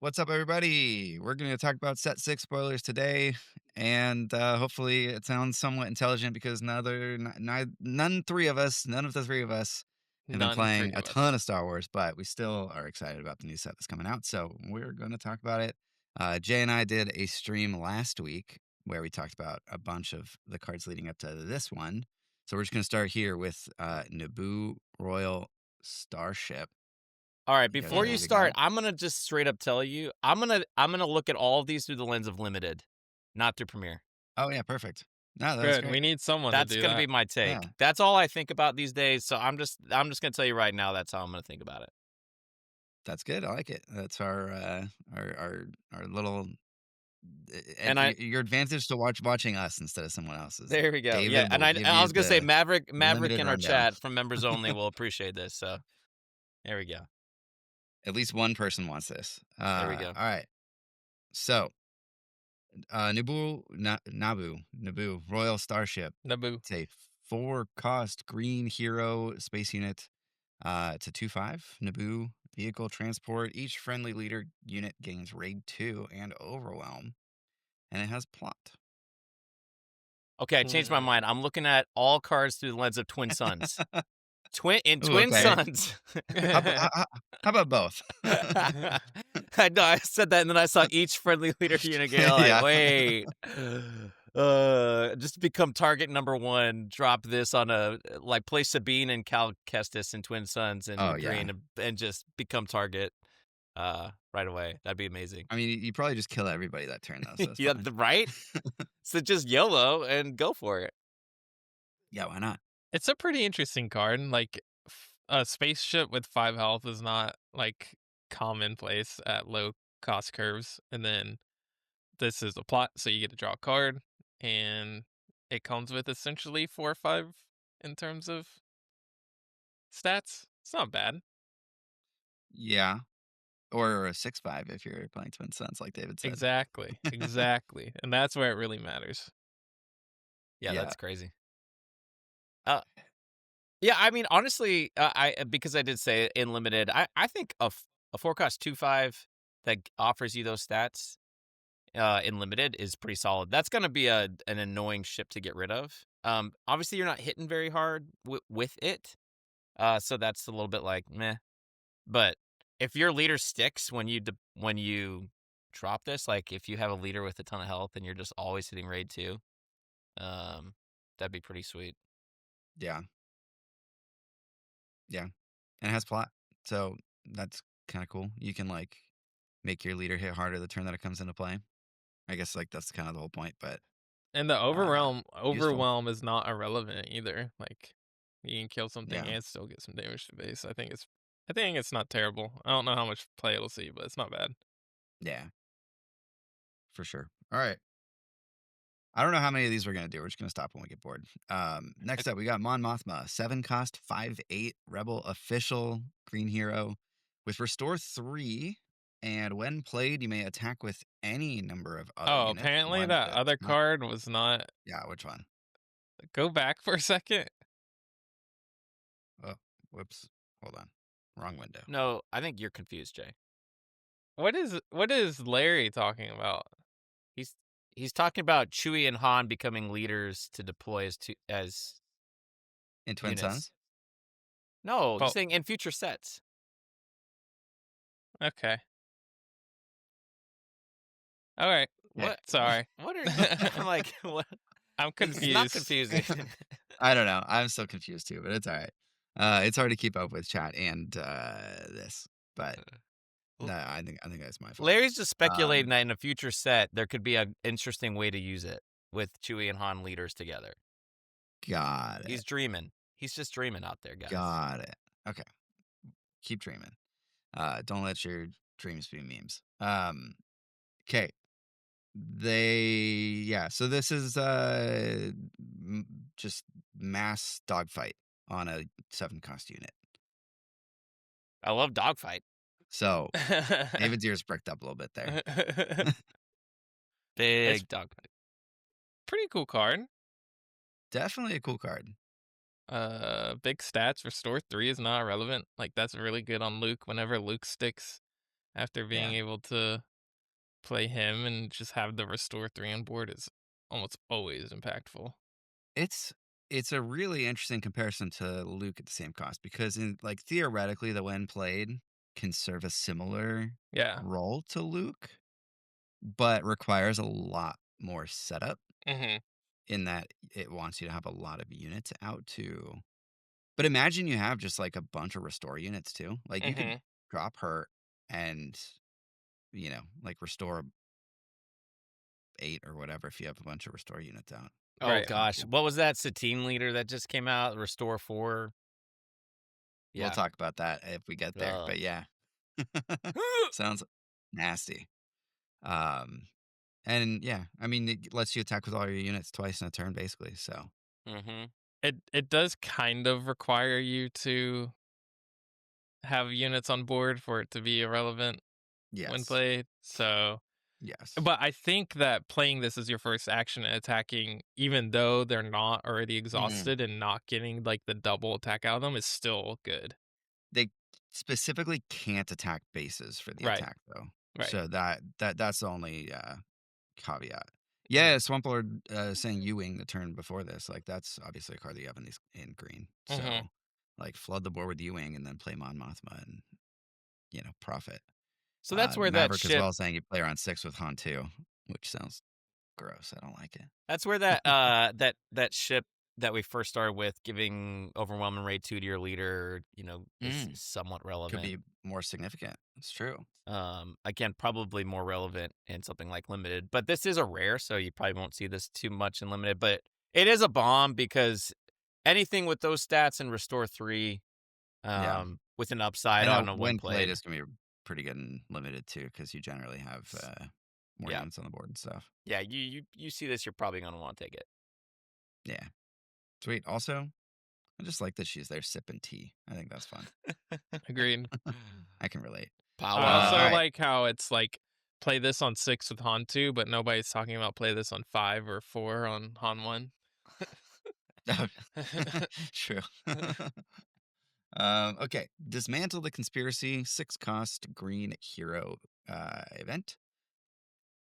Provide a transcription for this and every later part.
What's up, everybody? We're going to talk about Set 6 spoilers today, and hopefully it sounds somewhat intelligent because none of the three of us have been None playing 3 a of ton us. of Star Wars, but we still are excited about the new set that's coming out, so we're going to talk about it. Jay and I did a stream last week where we talked about a bunch of the cards leading up to this one, so we're just going to start here with Naboo Royal Starship. All right, You guys before you ready to start, go? I'm gonna just straight up tell you, I'm gonna look at all of these through the lens of limited, not through Premiere. Oh, yeah, perfect. No, that's Good. great. We need someone to That's do gonna be that. my Yeah. take. That's all I think about these days. So I'm just gonna tell you right now. That's how I'm gonna think about it. That's good. I like it. That's our little And I your advantage to watching us instead of someone else's. there we go. Yeah, David and will I give I you was gonna say the Maverick limited in our rundown. chat from members only will appreciate this. So there we go. At least one person wants this. There we go. All right. So, Naboo Royal Starship. Naboo. It's a 4-cost green hero space unit. It's a 2/5 Naboo vehicle transport. Each friendly leader unit gains raid 2 and overwhelm, and it has plot. Okay, I changed my Mm. mind. I'm looking at all cards through the lens of Twin Suns. Ooh, Twin okay. Suns. How about, how about both? I know I said that, and then I saw each friendly leader unit get like, Yeah. wait, just to become target number 1. Drop this on a like play Sabine and Cal Kestis and Twin Suns Oh, and yeah. green and just become target right away. That'd be amazing. I mean, you probably just kill everybody that turn, though, so it's Yeah, fine. right. So just YOLO and go for it. Yeah, why not? It's a pretty interesting card. Like a spaceship with 5 health is not like commonplace at low cost curves. And then this is a plot, so you get to draw a card, and it comes with essentially 4 or 5 in terms of stats. It's not bad. Yeah. Or a 6/5 if you're playing Twin Suns, like David said. Exactly. Exactly. And that's where it really matters. Yeah, Yeah. that's crazy. Uh, Yeah, I mean, honestly, I because I did say it in limited, I think a 4-cost 2/5 that offers you those stats in limited is pretty solid. That's going to be an annoying ship to get rid of. Obviously, you're not hitting very hard with it, so that's a little bit like meh. But if your leader sticks when you drop this, like if you have a leader with a ton of health and you're just always hitting raid 2, um, that'd be pretty sweet. Yeah. Yeah. And it has plot, so that's kinda cool. You can, like, make your leader hit harder the turn that it comes into play. I guess, like, that's kind of the whole point, but, And the uh, useful. overwhelm is not irrelevant either. Like you can kill something Yeah. and still get some damage to base. I think it's not terrible. I don't know how much play it'll see, but it's not bad. Yeah. For sure. Alright. I don't know how many of these we're gonna do. We're just gonna stop when we get bored. Next up, we got Mon Mothma, 7-cost, 5/8 Rebel official green hero with Restore 3. And when played, you may attack with any number of other Oh, units. apparently One that that other not. card was not. Yeah, which one? Go back for a second. Oh, whoops. Hold on. Wrong window. No, I think you're confused, Jay. What is Larry talking about? He's he's talking about Chewie and Han becoming leaders to deploy as In Twin units. Suns? No, he's Well, saying in future sets. okay. All right. Yeah, What? sorry. What are I'm like what? I'm It's not confused. confusing. I don't know. I'm still confused too, but it's all right. It's hard to keep up with chat and this, but no, L- I think that's my fault. Larry's just Um, speculating that in a future set there could be an interesting way to use it with Chewie and Han leaders together. got He's it. dreaming. He's just dreaming out there, guys. Got it. Okay. Keep dreaming. Don't let your dreams be memes. Okay. Yeah, so this is just mass dogfight on a 7-cost unit. I love dogfight. So David's ears pricked up a little bit there. It's Big dogfight. pretty cool card. Definitely a cool card. Big stats. Restore 3 is not irrelevant. Like that's really good on Luke. Whenever Luke sticks, after being able to play him and just have the restore 3 on board is almost always impactful. It's a really interesting comparison to Luke at the same cost because in like theoretically the when played can serve a similar Yeah. role to Luke, but requires a lot more setup Mhm. in that it wants you to have a lot of units out to. But imagine you have just like a bunch of restore units too. Like you could Mhm. drop her and like restore 8 or whatever if you have a bunch of restore units out. Oh Right. Kind of gosh, cool. what was that Satine leader that just came out? Restore 4. We'll Yeah. talk about that if we get there. Ugh. But yeah. Sounds nasty. Um and yeah, I mean it lets you attack with all your units twice in a turn basically. So Mm-hmm. It does kind of require you to have units on board for it to be irrelevant when yes. played. So, Yes. but I think that playing this as your first action and attacking, even though they're not already Mhm. exhausted and not getting like the double attack out of them, is still good. They specifically can't attack bases for the Right. attack though. Right. So that's the only caveat. Mhm. Yeah, Swamp Lord saying U-Wing the turn before this. Like that's obviously a card that you have in green. Mhm. So like flood the board with U-Wing and then play Mon Mothma and profit. So that's where that Maverick as ship well saying you play her on 6 with Han too, which sounds gross. I don't like it. That's where that that ship that we first started with giving overwhelming raid 2 to your leader, is Mm, somewhat could relevant. be more significant. It's true. Again, probably more relevant in something like limited, but this is a rare, so you probably won't see this too much in limited, but it is a bomb because anything with those stats and restore 3 Yeah. with an upside And on a when when played played. is gonna be pretty good and limited too, because you generally have more Yeah. units on the board and stuff. Yeah, you see this, you're probably going to want to take it. Yeah. Sweet. Also, I just like that she's there sipping tea. I think that's fun. Agreed. I can relate. I Power. All also right. like how it's like play this on 6 with Han 2, but nobody's talking about play this on 5 or 4 on Han 1. True. Okay. Dismantle the conspiracy. 6 cost green hero event.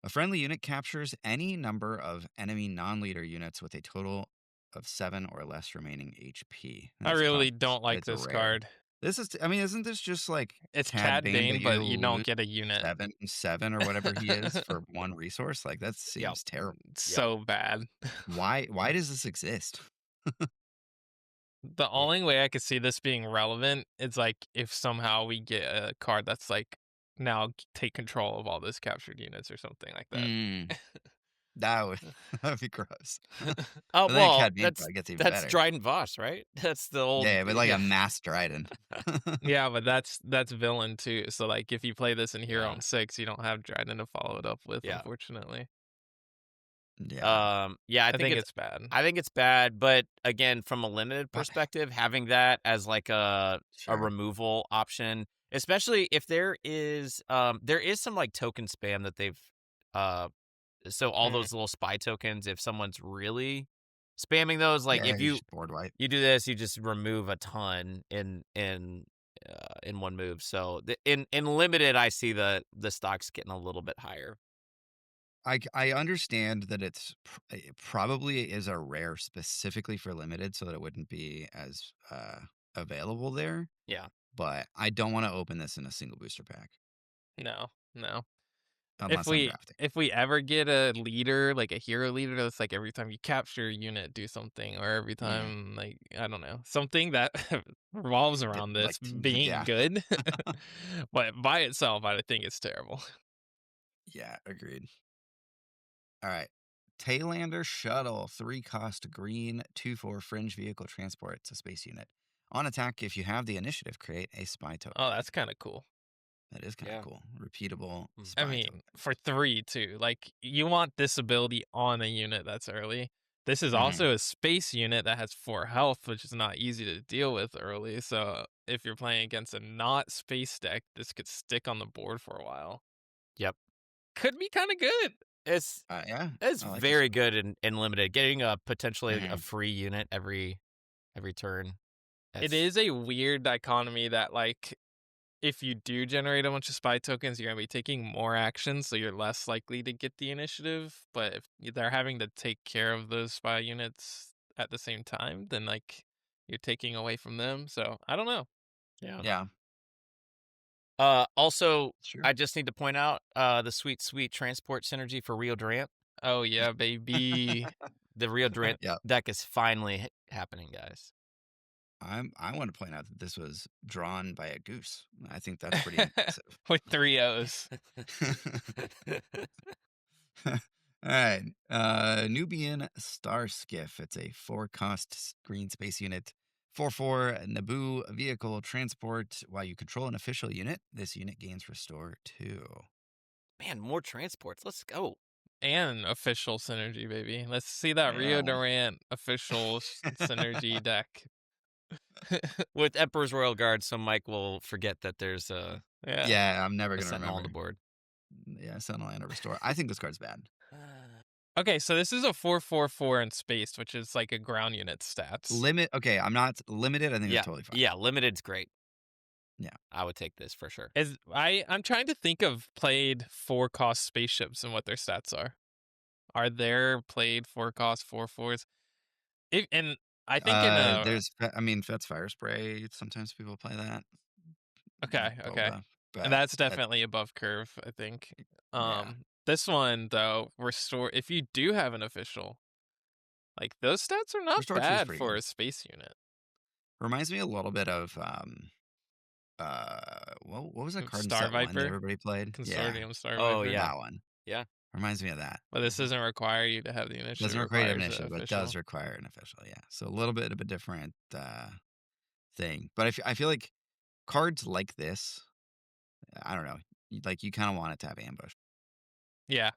A friendly unit captures any number of enemy non-leader units with a total of 7 or less remaining HP. I That's really cost. don't like It's a this rare. card. This is. I mean, isn't this just like It's Cad Cad Bane, but Bane, you but you don't lose get a unit. 7/7 or whatever he is for one resource? Like that Yep. seems terrible. Yep. So bad. Why does this exist? The It, only way I could see this being relevant is like if somehow we get a card that's like now take control of all those captured units or something like that. Mm, that would that would be gross. oh But then well, Cad Bane probably gets even that's better. Dryden Voss, right? That's the old Yeah, but like a yeah. mass Dryden. Yeah, but that's villain too. So like if you play this in Hero Yeah. on 6, you don't have Dryden to follow it up with, Yeah. unfortunately. Yeah. Yeah, I think it's bad. I think it's bad, but again, from a limited But perspective, having that as like a sure. removal option, especially if there is some like token spam that they've uh so all Mm. those little spy tokens, if someone's really spamming those, like Yeah, if you just board wipe. you do this, you just remove a ton in one move. So in limited, I see the stocks getting a little bit higher. I understand that it probably is a rare specifically for limited so that it wouldn't be as available there, Yeah. but I don't want to open this in a single booster pack No, no. If unless I'm we drafting. if we ever get a leader, like a hero leader that's like every time you capture a unit do something, or every Mm, time like I don't know, something that revolves around this like being yeah. good. But by itself, I think it's terrible. Yeah, agreed. All right. Taylander shuttle, 3 cost green, 2/4 fringe vehicle transport. It's a space unit. On attack, if you have the initiative, create a spy Oh, token. that's kind of cool. That is kind of Yeah. cool. Repeatable Mm. I spy mean, token. for 3 too. Like you want this ability on a unit that's early. This is Hmm. also a space unit that has 4 health, which is not easy to deal with early. So if you're playing against a not space deck, this could stick on the board for a while. Yep. Could be kind of good. It's Yeah, it's I like this very one. good in limited. Getting a potentially a Mhm. free unit every turn. It That's is a weird dichotomy that like if you do generate a bunch of spy tokens, you're gonna be taking more actions, so you're less likely to get the initiative. But if they're having to take care of those spy units at the same time, then like you're taking away from them. So I don't know. Yeah. Yeah, Also, sure. I just need to point out the sweet transport synergy for Rio Durant. Oh yeah, baby. The Rio Durant Yeah. deck is finally happening, guys. I want to point out that this was drawn by a goose. I think that's pretty impressive. With 3 O's. All right. Nubian Star Skiff. It's a 4-cost green space unit. 4/4 Naboo vehicle transport. While you control an official unit, this unit gains restore 2. Man, more transports. Let's go. And official synergy, baby. Let's see that Rio Yeah. Durant official synergy deck. With Emperor's Royal Guard, so Mike will forget that there's a Yeah, I'm never gonna Sentinel on the remember. board. Yeah, Sentinel and a restore. I think this card's bad. Okay, so this is a 4/4/4 in space, which is like a ground unit stats. Limit. Okay, I'm not limited. I think Yeah, that's totally fine. yeah, limited's great. Yeah. I would take this for sure. I'm trying to think of played 4-cost spaceships and what their stats are. Are there played 4-cost 4/4s? And I think in a There's. I mean, Fet's Fire Spray. Sometimes people play that. okay, Boba, but and that's that- definitely above curve, I think. Yeah. This one though, restore if you do have an official, like those stats are not Restore 2 is bad pretty for good. a space unit. Reminds me a little bit of what was that card in Star set 1 Viper? that everybody played? Consortium Star Oh, Viper. yeah. That one. Yeah. Reminds me of that. But this doesn't require you to have the initiative. Doesn't require an requires the initiative, but official. does require an official. Yeah, so a little bit of a different thing. But I feel like cards like this, I don't know, like you kind of want it to have ambush. Yeah.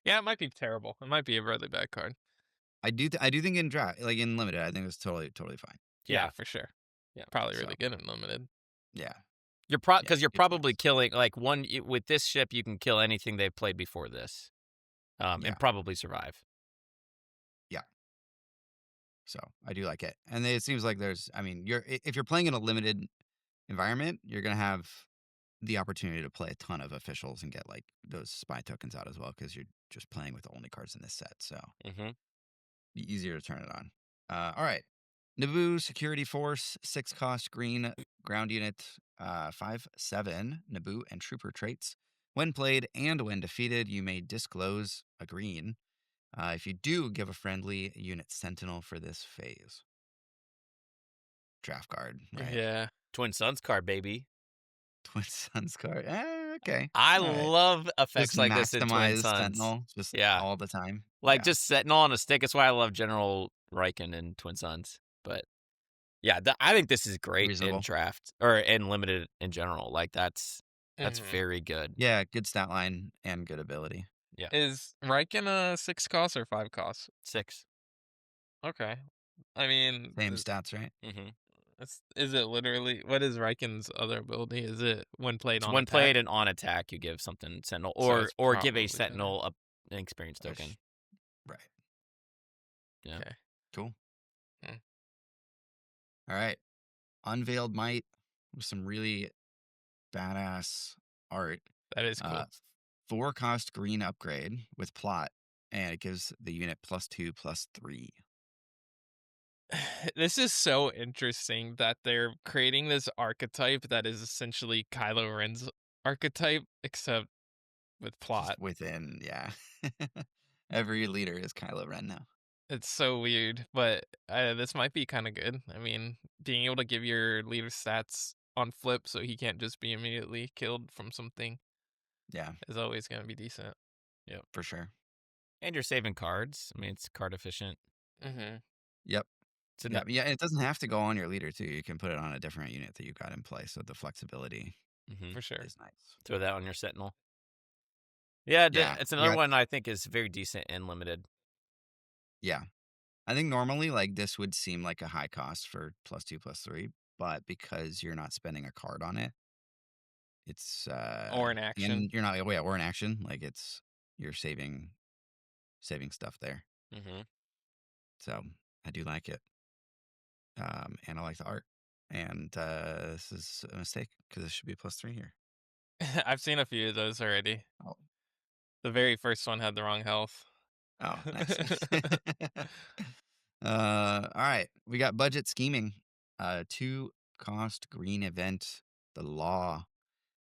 Yeah, it might be terrible. It might be a really bad card. I do think in draft, like in limited, I think it's totally fine. Yeah, for sure. Yeah. Probably So- really good in limited. Yeah. You're Yeah, because you're good probably points. killing like with this ship. You can kill anything they've played before this, Yeah. and probably survive. So I do like it, and it seems like there's. I mean, if you're playing in a limited environment, you're gonna have the opportunity to play a ton of officials and get like those spy tokens out as well because you're just playing with the only cards in this set. So Mm-hmm. easier to turn it on. All right. Naboo Security Force, 6-cost green ground unit, 5/7 Naboo and Trooper traits. When played and when defeated, you may disclose a green. If you do, give a friendly unit Sentinel for this phase. Draft card, right? Yeah. Twin Suns card, baby. Twin Suns card. Okay. I All right. love effects Just like this in Twin maximize Suns. Sentinel just Yeah. all the time. Like Yeah. just Sentinel on a stick. That's why I love General Riken and Twin Suns. But yeah, I think this is great Reasonable. in draft or in limited in general. Like that's Mhm. very good. Yeah, good stat line and good ability. Is Riken a 6-cost or 5-cost? 6. Okay. I mean, Same stats, right? Mm-hmm. is it literally what is Riken's other ability? Is it when played It's on when attack? played and on attack, you give something Sentinel So it's or give probably a better. Sentinel an experience Ish. token. Right. Yeah. Okay. Cool. Hmm. All right. Unveiled Might with some really badass art. That is cool. 4-cost green upgrade with plot, and it gives the unit +2/+3. This is so interesting that they're creating this archetype that is essentially Kylo Ren's archetype, except with plot. Just within, yeah. Every leader is Kylo Ren now. It's so weird, but this might be kind of good. I mean, being able to give your leader stats on flip so he can't just be immediately killed from something Yeah, is always going to be decent. for sure. And you're saving cards. I mean, it's card efficient. Mm-hmm. Yep. It's a Yeah, and it doesn't have to go on your leader too. You can put it on a different unit that you got in play, so the flexibility For sure. is nice. Throw that on your Sentinel. Yeah, Yeah, it's another yeah. one I think is very decent and limited. Yeah. I think normally like this would seem like a high cost for +2/+3, but because you're not spending a card on it, it's Or an action. and you're not or an action, like you're saving stuff there. Mm-hmm. So I do like it. And I like the art. And this is a mistake because it should be +3 here. I've seen a few of those already. Oh, The very first one had the wrong health. oh, nice. All right. We got budget scheming. 2-cost green event, the law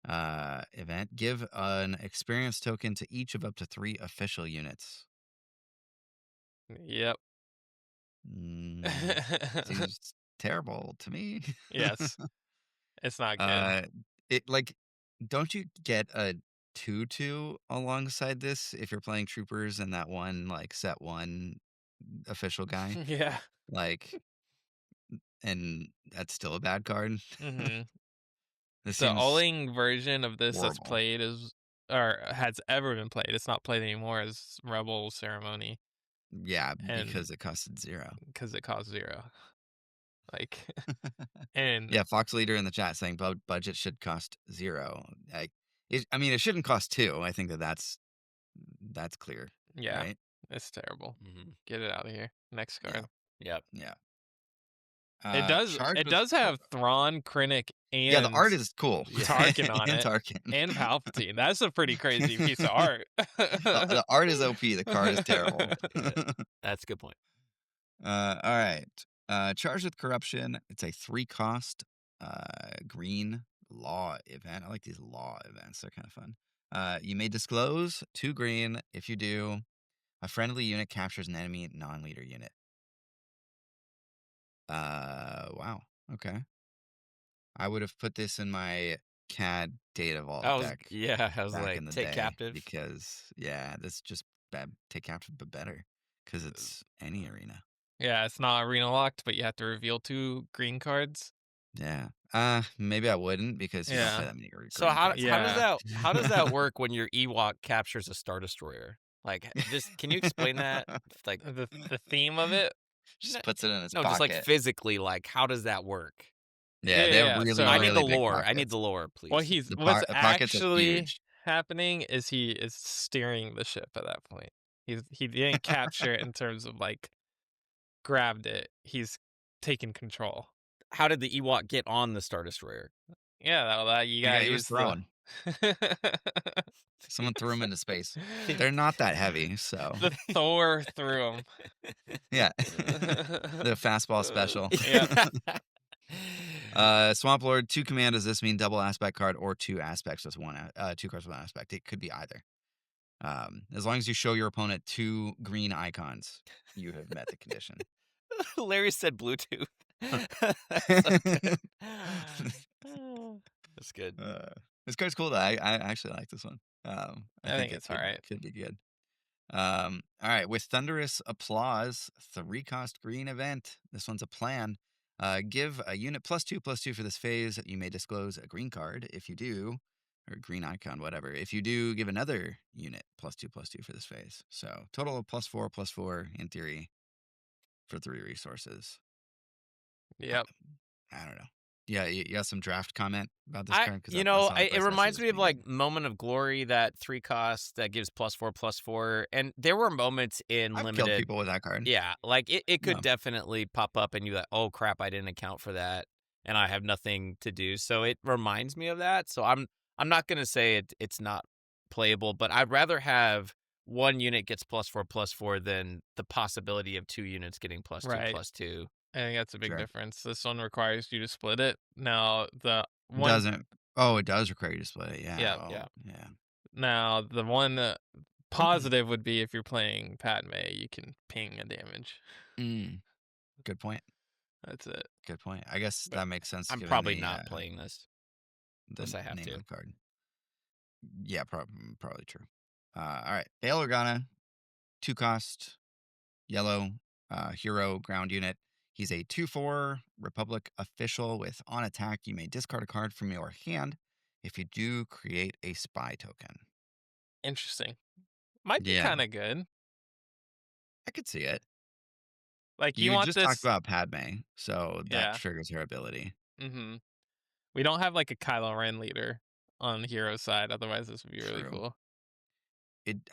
event. Give an experience token to each of up to 3 official units. Yep. Seems terrible to me. Yes. It's not good. It like, don't you get a 2/2 alongside this if you're playing troopers and that one like set 1 official guy? Yeah. Like, and that's still a bad card. hmm This The seems Oling version of this that's horrible. played is, or has ever been played, it's not played anymore, as Rebel Ceremony, Yeah, and because it costed 0. because it costs 0. Like, and Yeah, Fox Leader in the chat saying budget should cost 0. I mean, it shouldn't cost 2. I think that's clear, yeah, right? it's terrible. Mhm. Get it out of here. Next card. Yep. Yeah. It does. Charge It with does have Thrawn, Krennic, and Yeah, the art is cool. Tarkin on and it, Tarkin. and Palpatine. That's a pretty crazy piece of art. The art is OP. The card is terrible. That's a good point. All right. Charged with Corruption. It's a 3-cost green law event. I like these law events. They're kind of fun. You may disclose 2 green. If you do, a friendly unit captures an enemy non-leader unit. Wow. Okay. I would have put this in my CAD data vault I was deck I was back like, in the take day captive. because this is just bad. Take captive, but better because it's any arena. Yeah, it's not arena locked, but you have to reveal 2 green cards. Yeah. Maybe I wouldn't because you don't play Yeah. that many green So cards. how does that work when your Ewok captures a Star Destroyer? Like, just can you explain that? Like, The theme of it. Just puts it in his no, pocket. just like physically, like how does that work? Yeah, they have really, So I really need the big lore. pockets. I need the lore, please. Well, what's the pockets are actually huge. happening is he is steering the ship at that point. He didn't capture it in terms of like grabbed it. He's taking control. How did the Ewok get on the Star Destroyer? Yeah, that you gotta He was use thrown. Someone threw him into space. They're not that heavy, so the Thor threw him. yeah. The fastball special. Yeah. Swamp Lord, 2 command. Does this mean double aspect card or 2 aspects? Just 2 cards with 1 aspect. It could be either. As long as you show your opponent 2 green icons, you have met the condition. Larry said Bluetooth. That's so good. That's good. This card's cool though. I actually like this one. I think it's alright. Could be good. All right. With Thunderous Applause, 3-cost green event. This one's a plan. Give a unit +2/+2 for this phase. You may disclose a green card. If you do, or green icon, whatever. If you do, give another unit +2/+2 for this phase. So total of +4/+4 in theory for 3 resources. Yep. I don't know. Yeah, you got some draft comment about this I, card? 'Cause you that's know, the only it place I see reminds this me of being like used. Moment of Glory, that 3 cost that gives +4/+4, and there were moments in I've killed limited. people with that card. Yeah, like it could No. definitely pop up, and you like, oh crap, I didn't account for that, and I have nothing to do. So it reminds me of that. So I'm not gonna say it's not playable, but I'd rather have 1 unit gets +4/+4 than the possibility of 2 units getting +2/+2. I think that's a big Sure. difference. This one requires you to split it. Now the It one doesn't. Oh, it does require you to split it. Yeah. Yeah. Oh, Yeah. Yeah. now the one positive would be if you're playing Padme, you can ping a damage. Good point. That's it. Good point. I guess But that makes sense. I'm given probably the, not playing this the unless I have name to. of the card. Yeah, probably true. All right. Bail Organa, 2-cost, yellow, hero ground unit. He's a 2/4 Republic official with on attack. You may discard a card from your hand. If you do, create a spy token. Interesting. Might be Yeah. kind of good. I could see it. Like you You want just this. talked about Padme, so that Yeah. triggers her ability. Mm-hmm. We don't have like a Kylo Ren leader on the hero side. Otherwise, this would be really True. cool.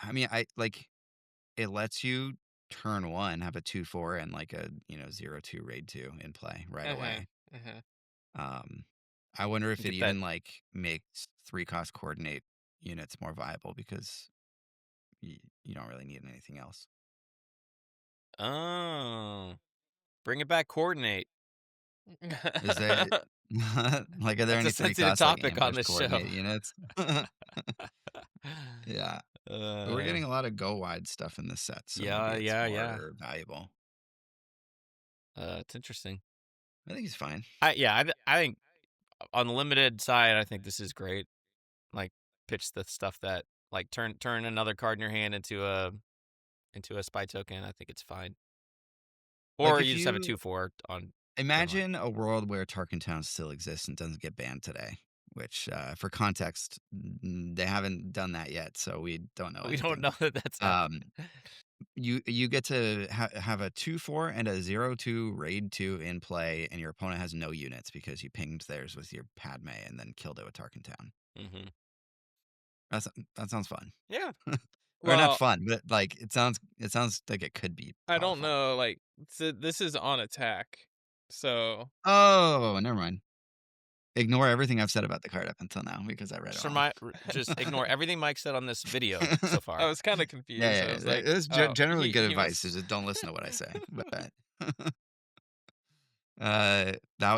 I mean, it lets you turn 1 have a 2/4 and like a 0/2 raid 2 in play right away. Mm-hmm. Um, I wonder if it Get that. even like makes 3-cost coordinate units more viable because you don't really need anything else. Oh, bring it back. Coordinate. Is there like are there That's a any sensitive 3-cost like topic on ambush this show. coordinate units? Yeah. But we're getting a lot of go wide stuff in this set, so maybe it's yeah. more valuable. It's interesting. I think he's fine. I think on the limited side, I think this is great. Like pitch the stuff that like turn another card in your hand into a spy token. I think it's fine. Like Or if you just have a you 2/4 on. imagine a world where Tarkin Town still exists and doesn't get banned today, which for context, they haven't done that yet, so we don't know We don't anything. know that that's happening. You get to have a 2/4 and a 0/2 raid 2 in play, and your opponent has no units because you pinged theirs with your Padme and then killed it with Tarkin Town. Mm-hmm. That sounds fun. Yeah. Or not Well, fun, but like it sounds like it could be I don't powerful. know. Like, this is on attack, so Oh, never mind. Ignore everything I've said about the card up until now because I read it wrong. Just ignore everything Mike said on this video so I far. was kind of Yeah, confused. I yeah, was yeah. like, It's oh, generally good he advice. must. Is just don't listen to what I say. But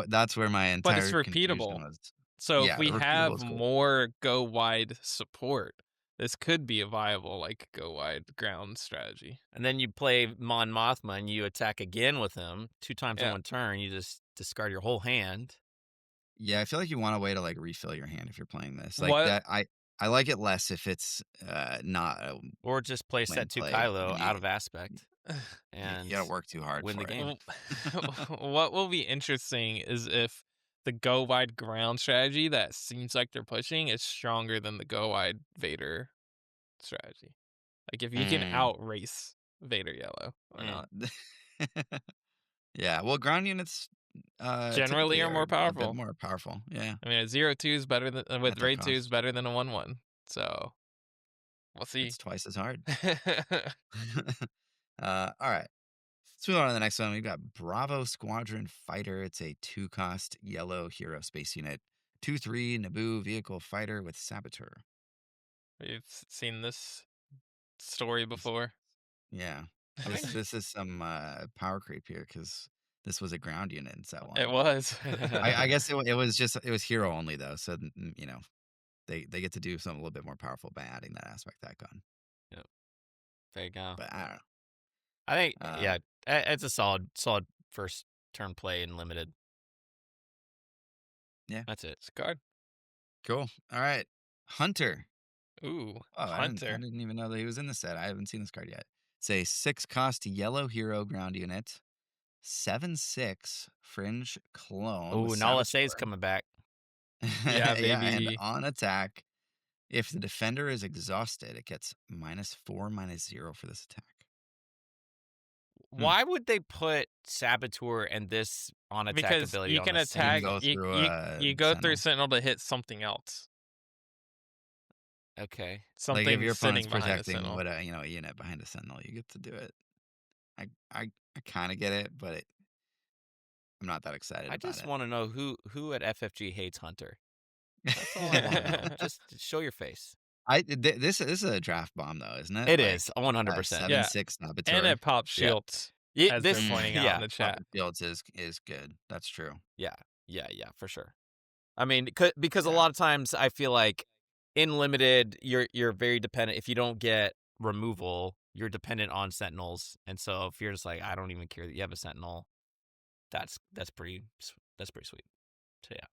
that's where my But it's entire confusion repeatable. was. So if Yeah, we the repeatable have is cool. more go wide support, this could be a viable like go wide ground strategy. And then you play Mon Mothma and you attack again with him 2 times in Yeah. one turn. You just discard your whole hand. Yeah, I feel like you want a way to like refill your hand if you're playing this. Like What? that, I like it less if it's not a Or just play win set 2 play. Kylo And out of aspect and you gotta work too hard win for the it. game. What will be interesting is if the go wide ground strategy that seems like they're pushing is stronger than the go wide Vader strategy. Like if you can Mm. outrace Vader Yellow or not. Yeah, well, ground units Generally typically are are more a bit powerful. more powerful. Yeah, I mean, a 0/2 is better than at with their raid 2 is cost. better than a 1/1. So we'll see. It's twice as hard. All right. Let's move on to the next one. We've got Bravo Squadron Fighter. It's a 2-cost yellow hero space unit. 2/3 Naboo vehicle fighter with Saboteur. We've seen this story before. Yeah. I This think this is some power creep here because this was a ground unit in set it 1. was. I guess it was hero only though, so they get to do something a little bit more powerful by adding that aspect that gun. Yep. There you go. But I don't know. I think it's a solid first turn play in limited. Yeah. That's it. It's a card. Cool. All right. Hunter. Ooh, Oh, I Hunter. didn't even know that he was in the set. I haven't seen this card yet. It's a 6-cost yellow hero ground unit. 7/6 fringe clone with Oh, Nala Saboteur. Say's coming back. Yeah, Yeah, and baby. on attack, if the defender is exhausted, it gets -4/-0 for this attack. Why would they put Saboteur and this on attack Because ability you on can the You can same? attack. go through You go through Sentinel. Sentinel to hit something else. Okay. Like if Something your opponent's sitting behind a protecting Sentinel. what a unit behind a Sentinel, you get to do it. I kind of get it, but I'm not that excited I about just it. want to know who at FFG hates Hunter. That's all I want to know. Just show your face. This is a draft bomb though, isn't it? It Like is 100%. Yeah. 7/6 And Saboteur. it pops Yeah. shields, Yeah, as this they're pointing out yeah. in the chat. Popping Fields is good. That's true. Yeah, for sure. I mean, because a Yeah. lot of times I feel like in limited, you're very dependent. If you don't get removal, you're dependent on sentinels, and so if you're just like, I don't even care that you have a sentinel, that's pretty sweet. So yeah,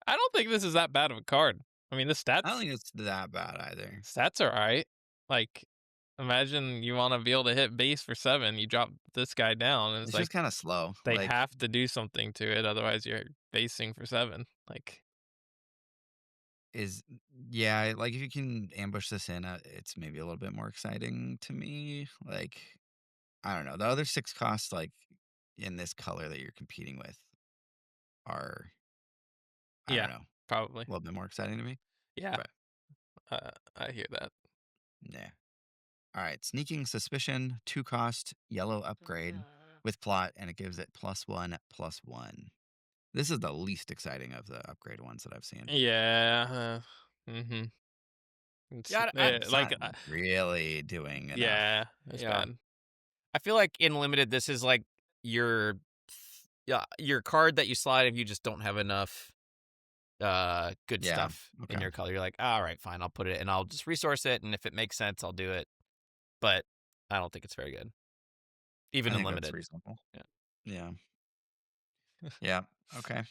I don't think this is that bad of a card. I mean, the I don't stats think it's that bad either. are right. Like, imagine you want to be able to hit base for 7, you drop this guy down, and It's it's just like kind of slow. they Like have to do something to it, otherwise you're basing for 7. Like, is yeah, like if you can ambush this in, it's maybe a little bit more exciting to me. Like I don't know. The other 6 costs like in this color that you're competing with are I yeah, don't know, probably. a little bit more exciting to me. Yeah, But I hear that. yeah. All right, Sneaking Suspicion, 2-cost, yellow upgrade with plot, and it gives it +1/+1. This is the least exciting of the upgrade ones that I've seen. Yeah. Yeah, It's not really doing enough. yeah, it's Yeah. bad. I feel like in limited, this is like your card that you slide if you just don't have enough good Yeah, stuff in your color. You're like, all right, fine, I'll put it and I'll just resource it, and if it makes sense, I'll do it. But I don't think it's very good, even I in think that's limited. reasonable. Yeah. Yeah. Okay.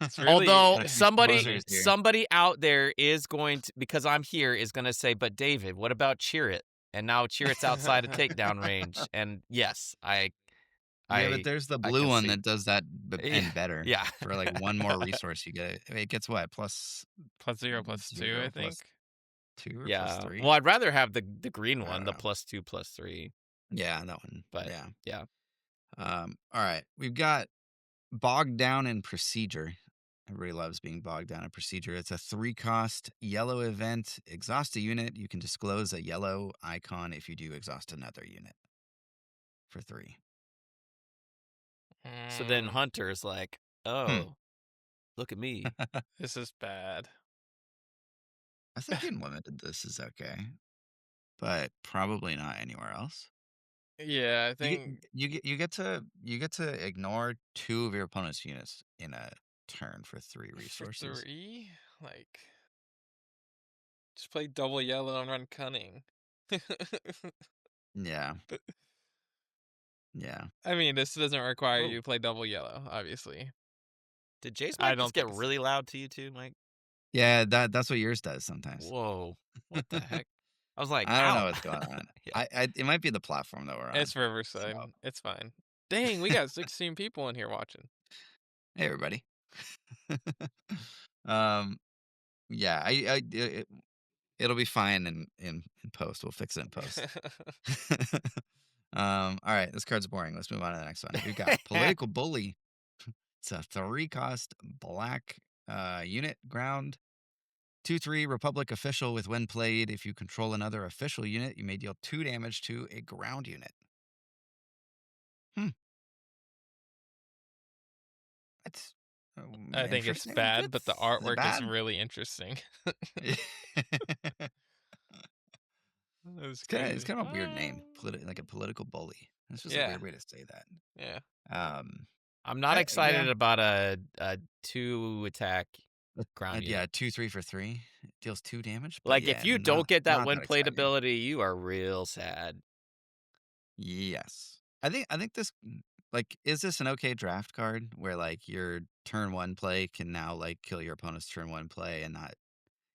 It's really Although Gotta choose somebody losers here. somebody out there is going to, because I'm here, is going to say, but David, what about Cheerit? And now Cheerit's outside of takedown range. And yes, Yeah, but there's the I blue can one see. that does that Yeah, and better. yeah. For like one more resource, you get it gets what +0, +2, zero, I think. +2 or Yeah. +3. Well, I'd rather have the green I one, don't the know. +2, +3. Yeah, that one. But Yeah. yeah. All right, we've got bogged down in procedure. Everybody loves being bogged down in procedure. It's a 3-cost yellow event. Exhaust a unit. You can disclose a yellow icon if you do exhaust another unit for 3. So then Hunter's like, oh, look at me. This is bad. I think in limited this is okay, but probably not anywhere else. Yeah, I think You get to ignore 2 of your opponent's units in a turn for 3 for resources. 3, like, just play double yellow and run cunning. Yeah. Yeah. I mean, this doesn't require Whoa. you to play double yellow, obviously. Did Jay's I mic don't just get think it's- really loud to you too, Mike? Yeah, that's what yours does sometimes. Whoa. What the heck? I was like, I don't know ow. what's going on. Yeah. It might be the platform that we're on. It's Riverside. So, It's fine. Dang, we got 16 people in here watching. hey everybody. Yeah, it'll be fine in post. We'll fix it in post. All right, this card's boring. Let's move on to the next one. We've got Political Bully. It's a 3-cost black unit ground. 2/3 Republic official with when played. If you control another official unit, you may deal 2 damage to a ground unit. That's I think it's interesting. bad, but the Is it artwork is bad? really interesting. That's It's crazy. kind of a weird name, like a political bully. That's just a Yeah. weird way to say that. Yeah. I'm not yeah. excited about a 2 attack ground unit. Yeah, 2/3 for 3 deals 2 damage. But Like, yeah, if you don't get that not when played exciting. ability, you are real sad. Yes, I think this like is this an okay draft card where like your turn 1 play can now like kill your opponent's turn 1 play and not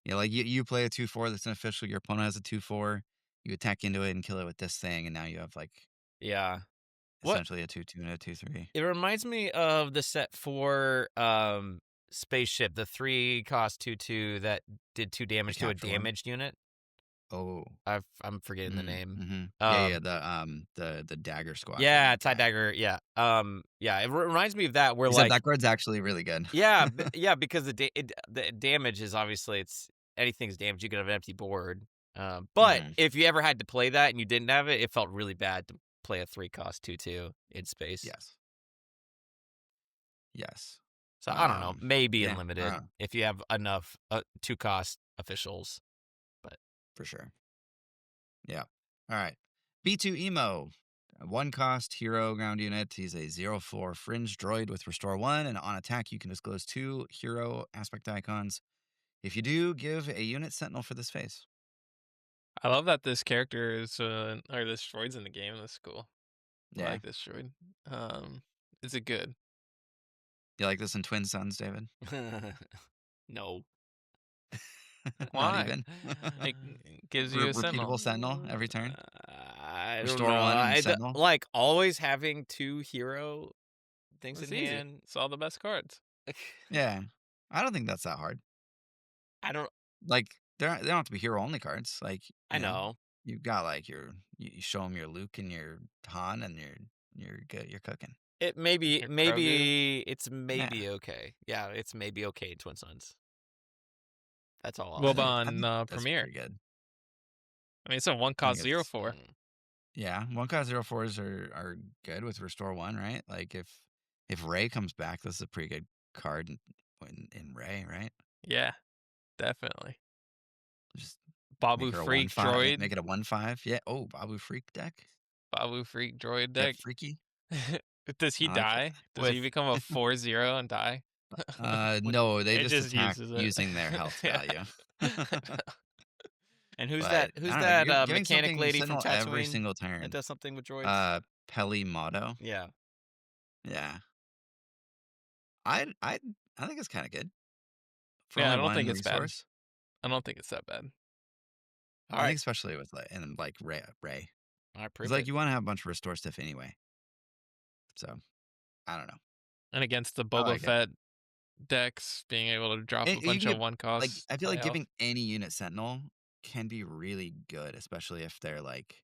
like you play a 2/4 that's an official, your opponent has a 2/4, you attack into it and kill it with this thing, and now you have like Yeah. What? essentially a 2/2 and a 2/3. It reminds me of the set 4 spaceship, the 3-cost 2/2 that did 2 damage to a capture one? damaged unit. Oh, I'm forgetting the name. yeah, the dagger squad. Yeah, tie dagger. Yeah. Yeah. It reminds me of that where Except like that card's actually really good. yeah, yeah, because the damage is obviously it's anything's damage. You could have an empty board. But if you ever had to play that and you didn't have it, it felt really bad to play a 3-cost 2/2 in space. Yes. So I don't know. Maybe yeah, unlimited if you have enough 2-cost officials. But for sure. Yeah. All right. B2 Emo. 1-cost hero ground unit. He's a 0/4 fringe droid with restore 1, and on attack you can disclose 2 hero aspect icons. If you do, give a unit sentinel for this phase. I love that this character is or this droid's in the game. That's cool. I Yeah. like this droid. Is it good? You like this in Twin Sons, David? no. Not Why? even. It gives you a repeatable sentinel every turn. I don't Restore know. 1 and sentinel. Like always having 2 hero things It's in easy. hand. It's all the best cards. Yeah. I don't think that's that hard. I don't. Like they don't have to be hero only cards. Like I know. You've got like you show them your Luke and your Han, and you're good. You're cooking. It maybe Your it's maybe okay. Yeah, it's maybe okay in Twin Sons. That's all. What I'll about say. on That's Premiere? pretty good. I mean, it's a 1-cost 0/4. Yeah, 1-cost 0/4s are good with restore 1, right? Like if Rey comes back, this is a pretty good card in Ray, right? Yeah, definitely. Just make Babu her a Freak 1/5. droid. Make it a 1/5. Yeah. Oh, Babu Freak deck. Babu Freak droid Get deck. freaky. Does he I like it. die? Does he With become a 4/0 and die? No, they It just just attack uses it. using their health Yeah. value. and who's But that? Who's I don't know. that Giving mechanic something lady from Sentinel every Tatooine single that turn. does something with droids? Peli Motto. Yeah. Yeah. I think it's kind of good for Yeah, I only don't one think it's bad. resource. I don't think it's that bad. All I right. think especially with like Ray. All right. It's Prove like it. you want to have a bunch of restore stuff anyway. So I don't know. And against the I Boba like it. Fett decks, being able to drop a You bunch can of give, one cost. like, I feel high like health. giving any unit Sentinel can be really good, especially if they're like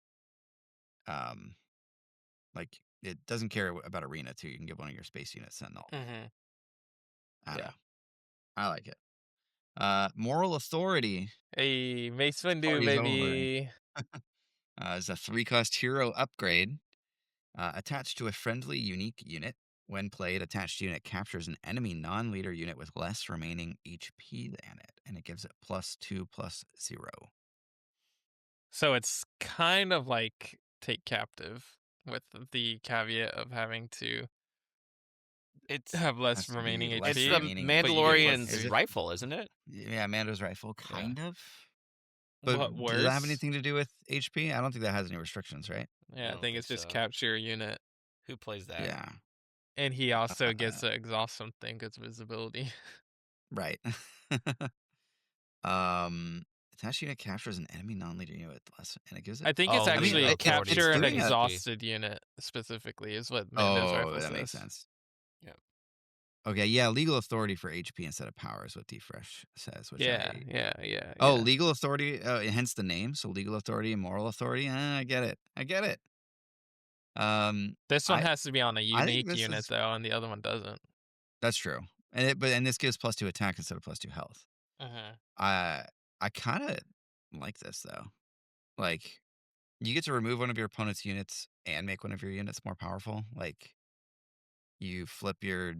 it doesn't care about arena too. You can give one of your space units Sentinel. Mm-hmm. I don't Yeah. know. I like it. Moral Authority. Hey, Mace Windu, Authority's over. baby. Is a 3-cost hero upgrade attached to a friendly unique unit. When played, attached unit captures an enemy non-leader unit with less remaining HP than it, and it gives it +2/+0. So it's kind of like Take Captive, with the caveat of having to It's have less Has to be remaining less it's HP. the remaining but you get HP. plus Mandalorian's Is two. it? rifle, isn't it? Yeah, Mando's rifle, kind of. But What does that have worse? anything to do with HP? I don't think that has any restrictions, right? Yeah, I don't think it's just so. capture a unit. Who plays that? Yeah, And he also gets to exhaust something because visibility. right. Attached unit captures an enemy non-leader unit with less, and it gives it. I think it's Oh, actually legal authority capture is an doing a- exhausted unit specifically is what Mando's rifle that says. makes sense. Yeah. Okay, yeah, legal authority for HP instead of power is what Defresh says. Which Yeah. Oh, legal authority, hence the name. So legal authority and moral authority. I get it. This one has to be on a I think unique this unit is though, and the other one doesn't. that's true. And this gives +2 attack instead of +2 health. Uh-huh. I kind of like this though. Like you get to remove one of your opponent's units and make one of your units more powerful. Like you flip your,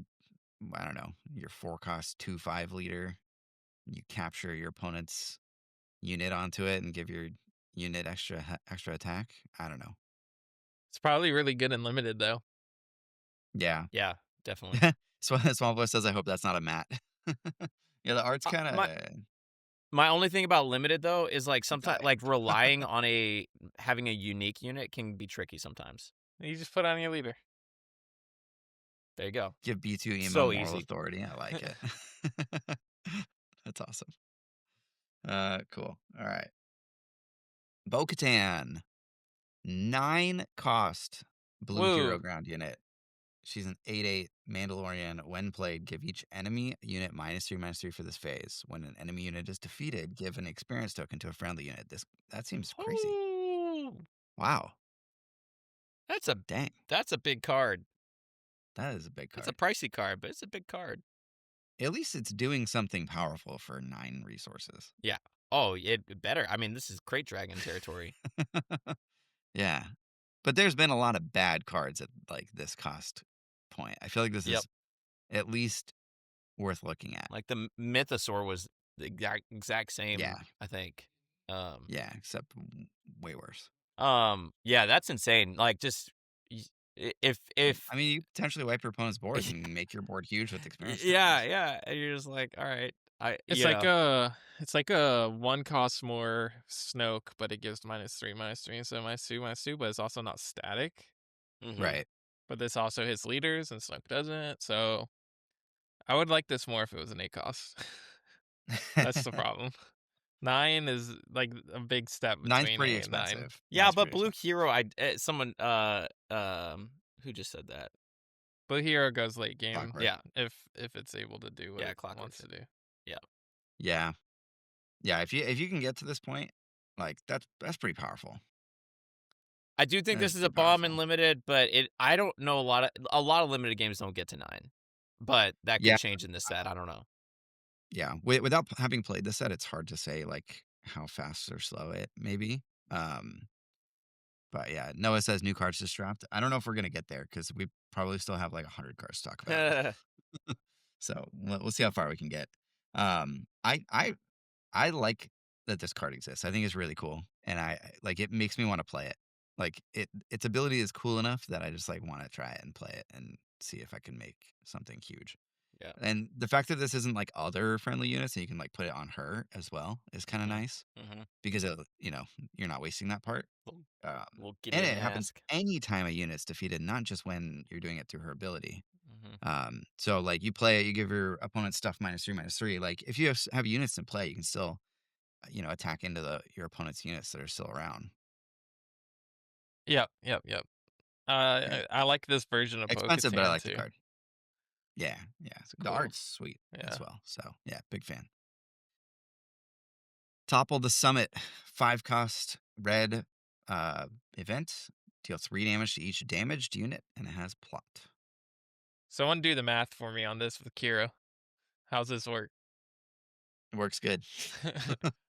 I don't know, your 4-cost 2/5 leader. You capture your opponent's unit onto it and give your unit extra attack. I don't know. It's probably really good and limited though. Yeah. Yeah, definitely. Small Boy says, I hope that's not a mat. Yeah, the art's kind of. My only thing about limited though is like sometimes like relying on having a unique unit can be tricky sometimes. You just put on your leader. There you go. Give B2 emo So moral easy. authority. I like it. That's awesome. Cool. All right. Bo-Katan. 9-cost blue hero Woo. ground unit. She's an 8/8 Mandalorian. When played, give each enemy unit -3/-3 for this phase. When an enemy unit is defeated, give an experience token to a friendly unit. That seems crazy. Ooh, Wow. that's a Dang. That's a big card. That is a big card. It's a pricey card, but it's a big card. At least it's doing something powerful for 9 resources. Yeah. Oh, it better. I mean, this is Crate Dragon territory. Yeah. But there's been a lot of bad cards at like this cost point. I feel like this is at least worth looking at. Like the Mythosaur was the exact same. Yeah. I think. Yeah, except way worse. Yeah, that's insane. Like just if I mean, you potentially wipe your opponent's board and make your board huge with experience. yeah, and you're just like, all right, It's like a 1 cost more Snoke, but it gives -3/-3 instead of -2/-2, but it's also not static. Right. But this also hits leaders and Snoke doesn't. So I would like this more if it was an 8 cost. That's the problem. 9 is like a big step Nine's between pretty 8 and 9. expensive. Yeah, Nine's but pretty Blue expensive. Hero, someone who just said that? Blue Hero goes late game. Clockwork. Yeah. If it's able to do what it wants to do. Yeah. Yeah, if you can get to this point, like that's pretty powerful. I do think That this is is a pretty bomb in powerful. limited, but I don't know a lot of limited games don't get to 9. But that could Yeah. change in this set. I don't know. Yeah, without having played this set, it's hard to say like how fast or slow it may be. But yeah, Noah says new cards just dropped. I don't know if we're gonna get there because we probably still have like 100 cards to talk about. So we'll see how far we can get. I like that this card exists. I think it's really cool, and like it makes me want to play it. Like its ability is cool enough that I just like want to try it and play it and see if I can make something huge. Yeah. And the fact that this isn't like other friendly units and you can like put it on her as well is kind of nice because you're not wasting that part. We'll get And in it happens mask. anytime a unit's defeated, not just when you're doing it through her ability. Mm-hmm. So like you play it, you give your opponent stuff -3/-3. Like if you have units in play, you can still attack into your opponent's units that are still around. Yep. Yeah. I like this version of Expensive, but I Bo-Katan like the too. card. Yeah. It's The cool. art's sweet Yeah. as well. So yeah, big fan. Topple the Summit, 5-cost red event. Deal 3 damage to each damaged unit, and it has plot. Someone do the math for me on this with Kira. How's this work? It works good.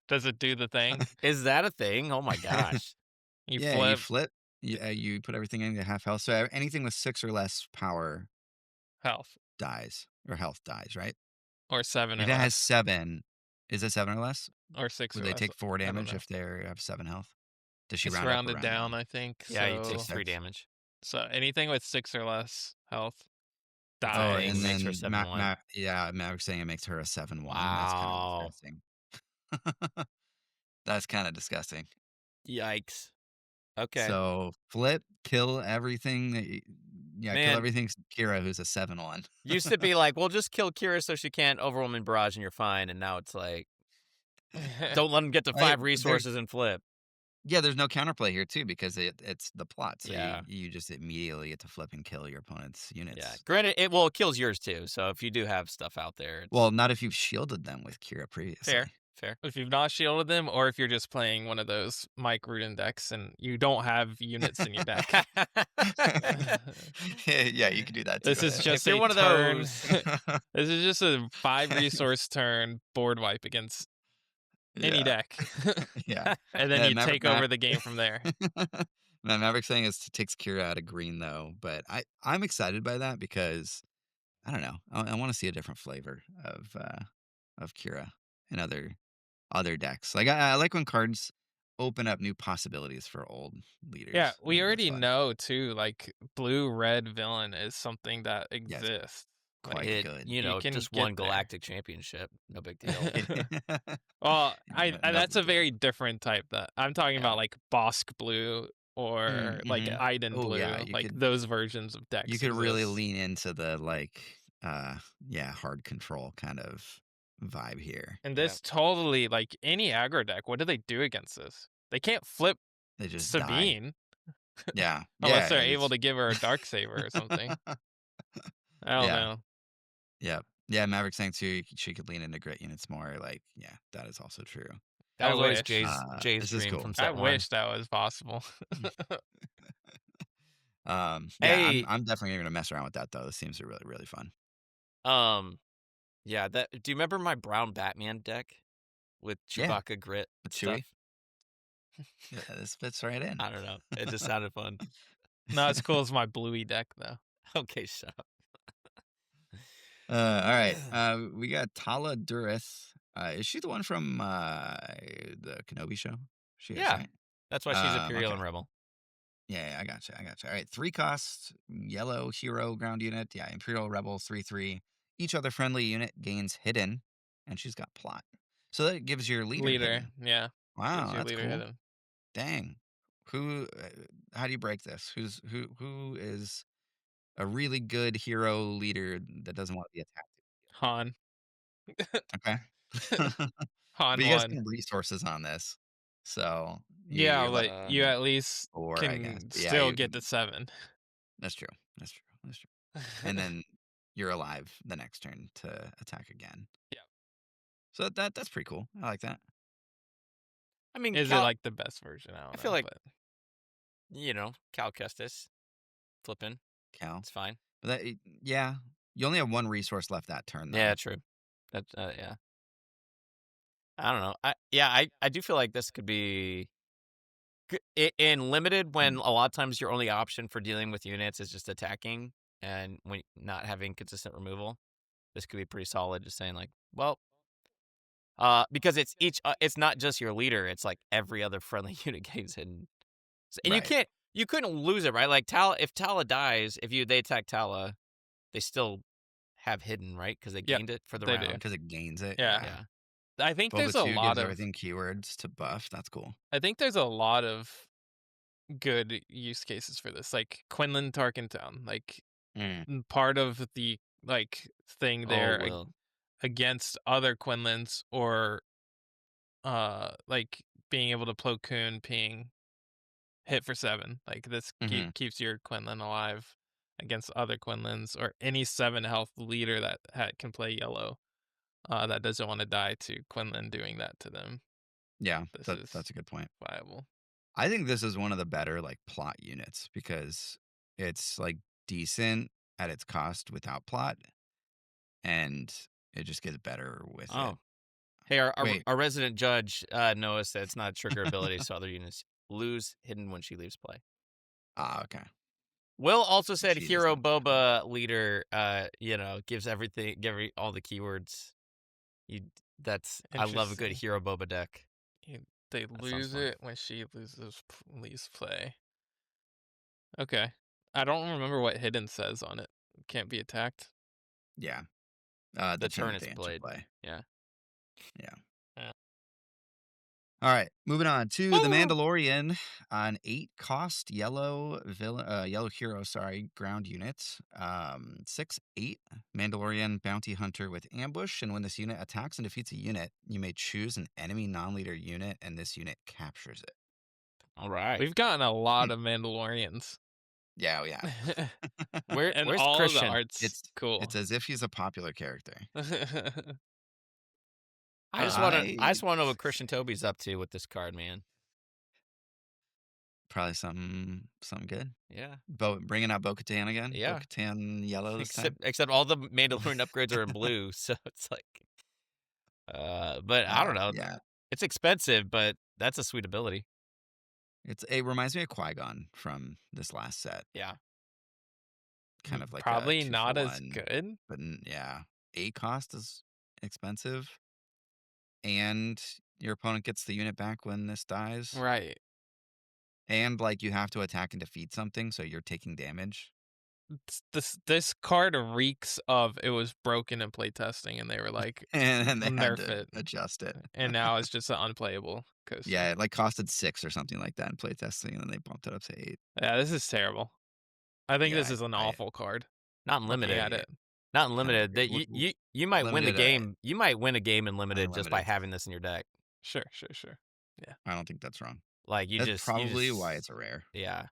Does it do the thing? Is that a thing? Oh my gosh. You Yeah, you flip flip. You put everything into half health. So anything with 6 or less power health dies, or health dies, right? or 7 or If it has less 7, is it 7 or less? or 6 Would or they less. take 4 I don't damage know. if they have 7 health? Does she It's round up or rounded round down, down? I think. Yeah, you So take So 3 6. damage. So anything with 6 or less health If Oh, dies. anything, and makes her then 7/1. Maverick's saying it makes her a 7/1. That's kind of Wow. disgusting. That's kind of disgusting. Yikes. Okay. So flip, kill everything. Kill Man, everything. Kira, who's a 7/1. used to be like, well, just kill Kira so she can't overwhelming barrage and you're fine. And now it's like, don't let him get to 5 resources and flip. Yeah, there's no counterplay here too because it's the plot. So Yeah. you just immediately get to flip and kill your opponent's units. Yeah. Granted, it kills yours too. So if you do have stuff out there, Well, not if you've shielded them with Kira previously. fair. If you've not shielded them, or if you're just playing one of those Mike Rudin decks and you don't have units in your deck. Yeah, you can do that too. This is just If you're a one of turn. those. This is just a 5 resource turn board wipe against any deck. Yeah. And then you take over the game from there. Maverick saying it takes Kira out of green though, but I'm excited by that because I don't know. I want to see a different flavor of Kira and other decks. Like I like when cards open up new possibilities for old leaders. Yeah, I we think that's already fun. know too, like blue-red villain is something that Yes. exists. Quite It, good. You can just get won there. galactic championship. No big deal. Well, No that's a big very different type that I'm talking Yeah. about, like Bosk blue or like mhm. Iden Oh, blue, yeah, you like could- those versions of decks. You could really exist. lean into the hard control kind of vibe here. And this totally, like any aggro deck, what do they do against this? They can't flip They just die. Sabine Yeah. unless they're it's- able to give her a dark saber or something. I don't know. Yeah. Yeah, Maverick saying too, she could lean into grit units more. Like, yeah, that is also true. That was always wish. Jay's This is dream cool. from I set 1. wish that was possible. Yeah, Hey. I'm definitely gonna mess around with that though. This seems really, really fun. Yeah, do you remember my brown Batman deck with Yeah. Chewbacca grit With stuff? Chewie? Yeah, this fits right in. I don't know. It just sounded fun. Not as cool as my bluey deck though. Okay, shut up. All right. We got Tala Durith. Is she the one from the Kenobi show? She is, Yeah. right? That's why she's Imperial okay. and Rebel. Yeah, I gotcha. All right, 3 costs, yellow hero ground unit. Yeah, Imperial Rebel 3/3. Each other friendly unit gains hidden, and she's got plot. So that gives your leader hidden. Yeah. Wow, Gives your that's leader cool. hidden. Dang. Who? How do you break this? Who is a really good hero leader that doesn't want to be attacked? Han. Okay. Han But you guys won. can have resources on this, so Yeah, you're but like you at least 4, I guess. can But yeah, still get to 7. That's true. And then you're alive the next turn to attack again. Yeah. So that's pretty cool. I like that. I mean, Is it like the best version? I don't know. feel like- but Cal Kestis flipping. Cal. It's fine. But yeah, you only have 1 resource left that turn though. Yeah, true. That's yeah. I don't know. I do feel like this could be in limited when a lot of times your only option for dealing with units is just attacking and when not having consistent removal. this could be pretty solid. Just saying, like, well, because it's not just your leader. It's like every other friendly unit gains hidden, and Right. you couldn't lose it, right? Like if Tala dies, they attack Tala, they still have hidden, right? Because they Yep, gained it for the they do. round. Because it gains it. Yeah. Yeah. Yeah. I think Boba there's a 2 lot gives of everything keywords to buff. That's cool. I think there's a lot of good use cases for this, like Quinlan Tarkentown, like part of the like thing Oh, there well. against other Quinlans, or like being able to Plo Koon ping hit for 7. Like this Mhm. keeps your Quinlan alive against other Quinlans, or any 7 health leader that can play yellow that doesn't want to die to Quinlan doing that to them. Yeah, This is that's a good point. viable. I think this is one of the better like plot units because it's like decent at its cost without plot, and it just gets better with it. Oh. Hey, our Wait. our resident judge noticed that it's not a trigger ability, so other units lose hidden when she leaves play. Okay. Will also said She hero doesn't. Boba leader, gives all the keywords. I love a good Interesting. hero Boba deck. They sounds lose fun. it when she leaves play. Okay. I don't remember what hidden says on it. Can't be attacked. Yeah. The turn turn it's they enter played. play. Yeah. Yeah. Yeah. All right, moving on to the Woo! Mandalorian, an 8-cost yellow hero, ground unit. 6/8 Mandalorian bounty hunter with ambush, and when this unit attacks and defeats a unit, you may choose an enemy non-leader unit, and this unit captures it. All right. We've gotten a lot of Mandalorians. Yeah, we have. And where's all Christian? of the art's It's cool. It's as if he's a popular character. I just want to know what Christian Toby's up to with this card, man. Probably something good. Yeah. Bringing out Bo-Katan again. Yeah. Bo-Katan yellow this time. Except all the Mandalorian upgrades are in blue, so it's like, but I don't know. Yeah, It's expensive, but that's a sweet ability. it reminds me of Qui-Gon from this last set. Yeah. Kind of like probably a 2 not for as 1, good. but yeah, 8 cost is expensive, and your opponent gets the unit back when this dies, Right. and like you have to attack and defeat something, so you're taking damage. This card reeks of it was broken in playtesting, and they were like, And they had nerf to it, adjust it. and now it's just an unplayable coaster. Yeah, it like costed 6 or something like that in playtesting, and then they bumped it up to 8. Yeah, this is terrible. I think Yeah, this is an awful card. Not in Looking limited. at it. Not in limited. agree. That you might win the Limited, game. You might win a game in limited just by Unlimited. having this in your deck. Sure. Yeah. I don't think that's wrong. Like That's probably why it's a rare. Yeah.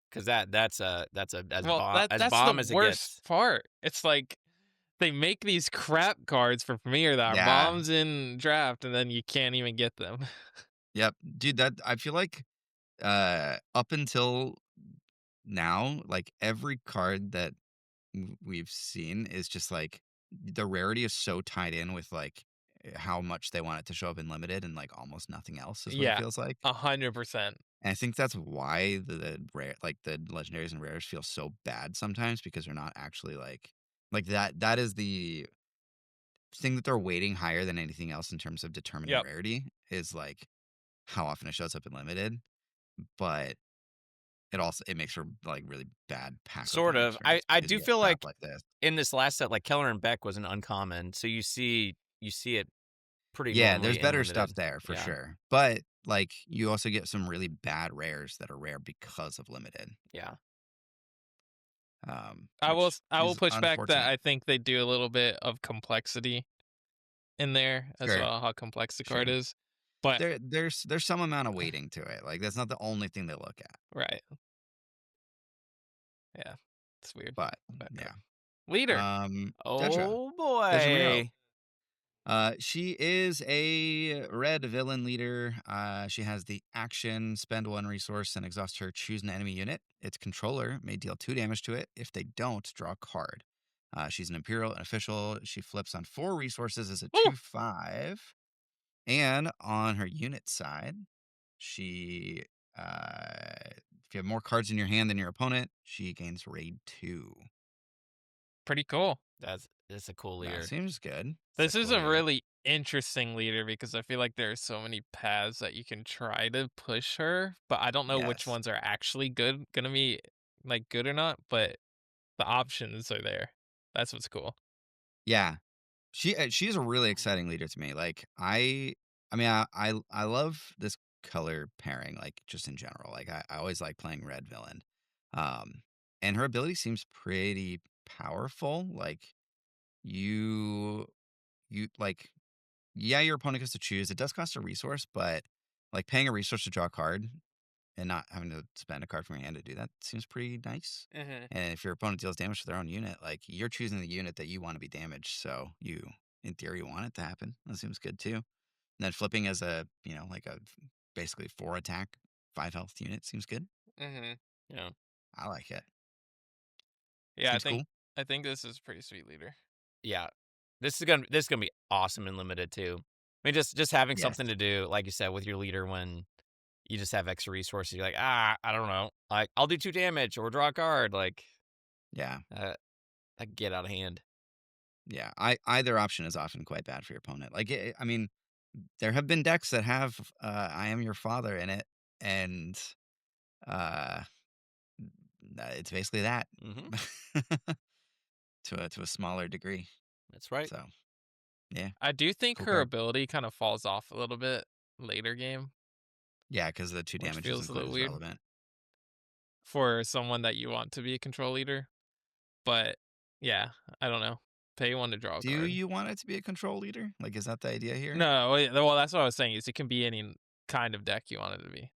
Because that's as That's bomb the as it worst gets. part. It's like they make these crap cards for Premier that are Yeah. bombs in draft, and then you can't even get them. Yep, dude. That I feel like up until now, like every card that we've seen is just like the rarity is so tied in with like how much they want it to show up in limited, and like almost nothing else is what Yeah. it feels like. 100%. And I think that's why the rare, like the legendaries and rares, feel so bad sometimes, because they're not actually like that. That is the thing that they're weighting higher than anything else in terms of determining Yep. rarity, is like how often it shows up in limited. But it makes for like really bad pack. Sort opening of. experience I because do you get feel crap like this. in this last set, like Keller and Beck was an uncommon, so you see it pretty. Yeah, normally there's in better limited. stuff there for Yeah. sure. But like you also get some really bad rares that are rare because of limited. Yeah. I will is push back that unfortunate. I think they do a little bit of complexity in there as Sure. well, how complex the card Sure. is. But There's some amount of weighting to it. Like that's not the only thing they look at. right. Yeah. It's weird. But yeah. Leader. Dedra. Oh Meero. boy. She is a red villain leader. She has the action, spend 1 resource and exhaust her, choose an enemy unit. Its controller may deal 2 damage to it. If they don't, draw a card. She's an Imperial, an official. She flips on 4 resources as a 2/5. And on her unit side, she, if you have more cards in your hand than your opponent, she gains raid 2. Pretty cool. That's a cool That leader. seems good. This is cool a leader. really interesting leader because I feel like there are so many paths that you can try to push her, but I don't know which Yes. ones are actually gonna be like good or not, but the options are there. That's what's cool. Yeah. She's a really exciting leader to me. Like I mean I love this color pairing, like just in general. Like I always like playing red villain. Um and her ability seems pretty powerful. Like you like yeah, your opponent gets to choose. It does cost a resource, but like paying a resource to draw a card and not having to spend a card from your hand to do that seems pretty nice. Mm-hmm. And if your opponent deals damage to their own unit, like you're choosing the unit that you want to be damaged, so you, in theory, want it to happen. That seems good too. And then flipping as a, like a basically 4 attack, 5 health unit seems good. Mm-hmm. Yeah. I like it. Yeah, Seems cool. I think this is a pretty sweet leader. Yeah. This is gonna be awesome and limited too. I mean, just having Yes. something to do, like you said, with your leader when you just have extra resources. You're like, I don't know, like I'll do 2 damage or draw a card. Like, Yeah. that could get out of hand. Yeah. Either option is often quite bad for your opponent. Like, I mean, there have been decks that have I am your father in it, and uh, it's basically that Mm-hmm. to a smaller degree. That's right. So, yeah, I do think cool her card. ability kind of falls off a little bit later game, Yeah, because the 2 which damage feels isn't a quite little as weird relevant. for someone that you want to be a control leader. But yeah, I don't know. Pay one to draw a Do card. you want it to be a control leader? Like, is that the idea here? No, well, that's what I was saying. Is it can be any kind of deck you want it to be.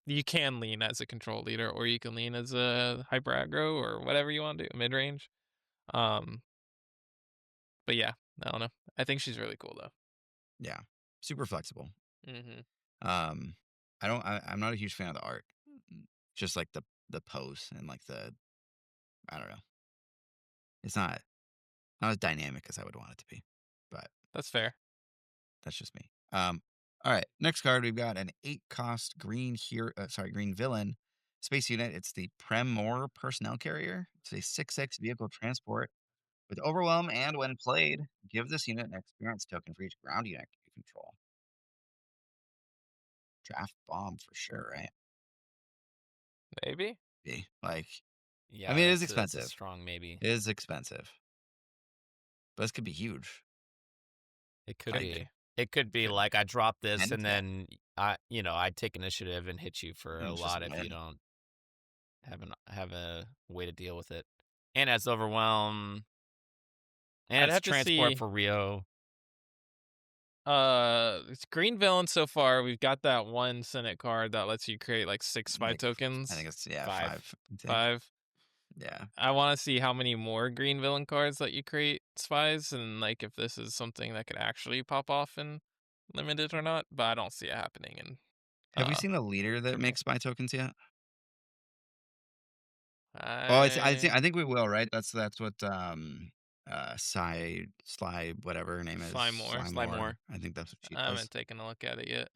You can lean as a control leader, or you can lean as a hyper aggro, or whatever you want to do, mid range. Um, but yeah, I don't know. I think she's really cool though. Yeah, super flexible. Mm-hmm. Um, I'm not a huge fan of the art. Just like the pose and like I don't know. It's not as dynamic as I would want it to be, but That's fair. that's just me. All right. Next card, we've got an 8-cost green green villain space unit. It's the Premor personnel carrier. It's a 6/6 vehicle transport with overwhelm, and when played, give this unit an experience token for each ground unit you control. Draft bomb for sure, right? Maybe. Like, I Yeah, mean, it is that's a expensive. strong maybe. It is expensive, but this could be huge. It could Like, be. It could be could like I drop this 10 and 10. then I take initiative and hit you for And a it's just lot a if you win. don't have a way to deal with it. And as overwhelm, and I'd it's have to transport see. for Rio. It's green villain so far. We've got that one Senate card that lets you create like 6 spy Like, tokens. I think it's, yeah, 5. 5. I think. 5. Yeah. I want to see how many more green villain cards let you create spies, and like if this is something that could actually pop off in limited or not. But I don't see it happening in. Have we seen a leader that Premor. makes spy tokens yet? Oh, I I think we will, right? That's what Sly whatever her name is, Slymore. I think that's what she I does. haven't taken a look at it yet.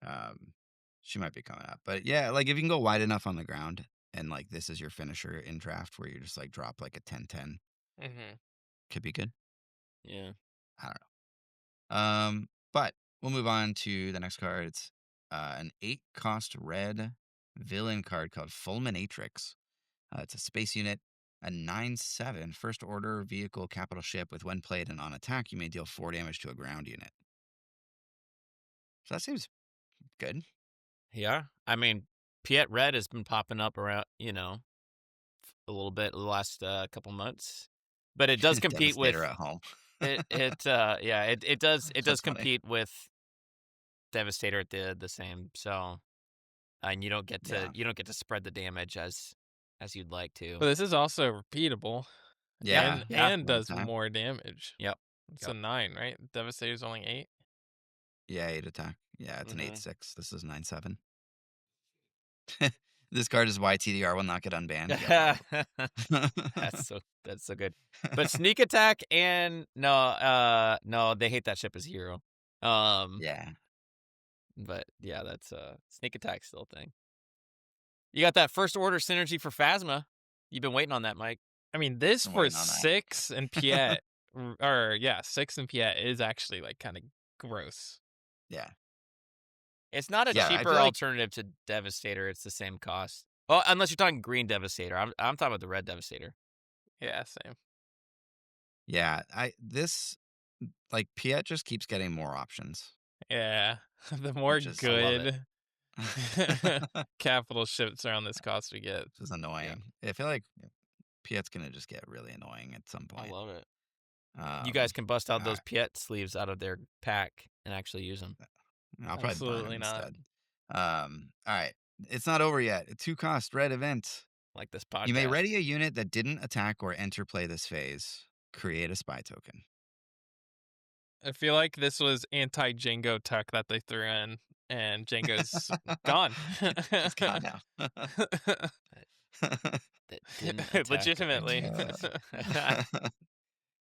Um, she might be coming up, but yeah, like if you can go wide enough on the ground, and like this is your finisher in draft where you just like drop like a 10/10, Mm-hmm. could be good. Yeah. I don't know. But we'll move on to the next card. It's an 8-cost red villain card called Fulminatrix. It's a space unit, a 9/7 first order vehicle capital ship with when played and on attack, you may deal 4 damage to a ground unit. So that seems good. Yeah. I mean, Piet Red has been popping up around, a little bit the last couple months. But it does compete with Devastator at home. it does That's funny. compete with Devastator at the same. So, and Yeah. you don't get to spread the damage as you'd like to. But this is also repeatable, Yeah. Yeah. and One does attack. more damage. Yep. It's a 9, right? Devastator's only 8. Yeah, 8 attack. Yeah, it's an Mhm. 8/6. This is 9/7. This card is YTDR will not get unbanned. That's so good. But sneak attack and no, they hate that ship as hero. Yeah. But yeah, that's sneak attack still a thing. You got that first order synergy for Phasma. You've been waiting on that, Mike. I mean, this I'm for waiting on that. 6 and Piet, or yeah, 6 and Piet is actually like kind of gross. Yeah. It's not a Yeah, I cheaper feel like alternative to Devastator. It's the same cost. Well, unless you're talking green Devastator. I'm talking about the red Devastator. Yeah, same. yeah, like Piet just keeps getting more options, Yeah, the more which is I love it. good capital ships around this cost we get. which is Yeah, annoying. I feel like Piet's gonna just get really annoying at some I point. love it. You Um, guys can bust out those alright, Piet sleeves out of their pack and actually use them. I'll probably burn him absolutely not. instead. Alright, it's not over yet. A 2-cost red event. Like this You may podcast. ready a unit that didn't attack or enter play this phase. Create a spy token. I feel like this was anti-Django tech that they threw in, and Django's gone. He's gone now. That didn't attack or enter Legitimately. place.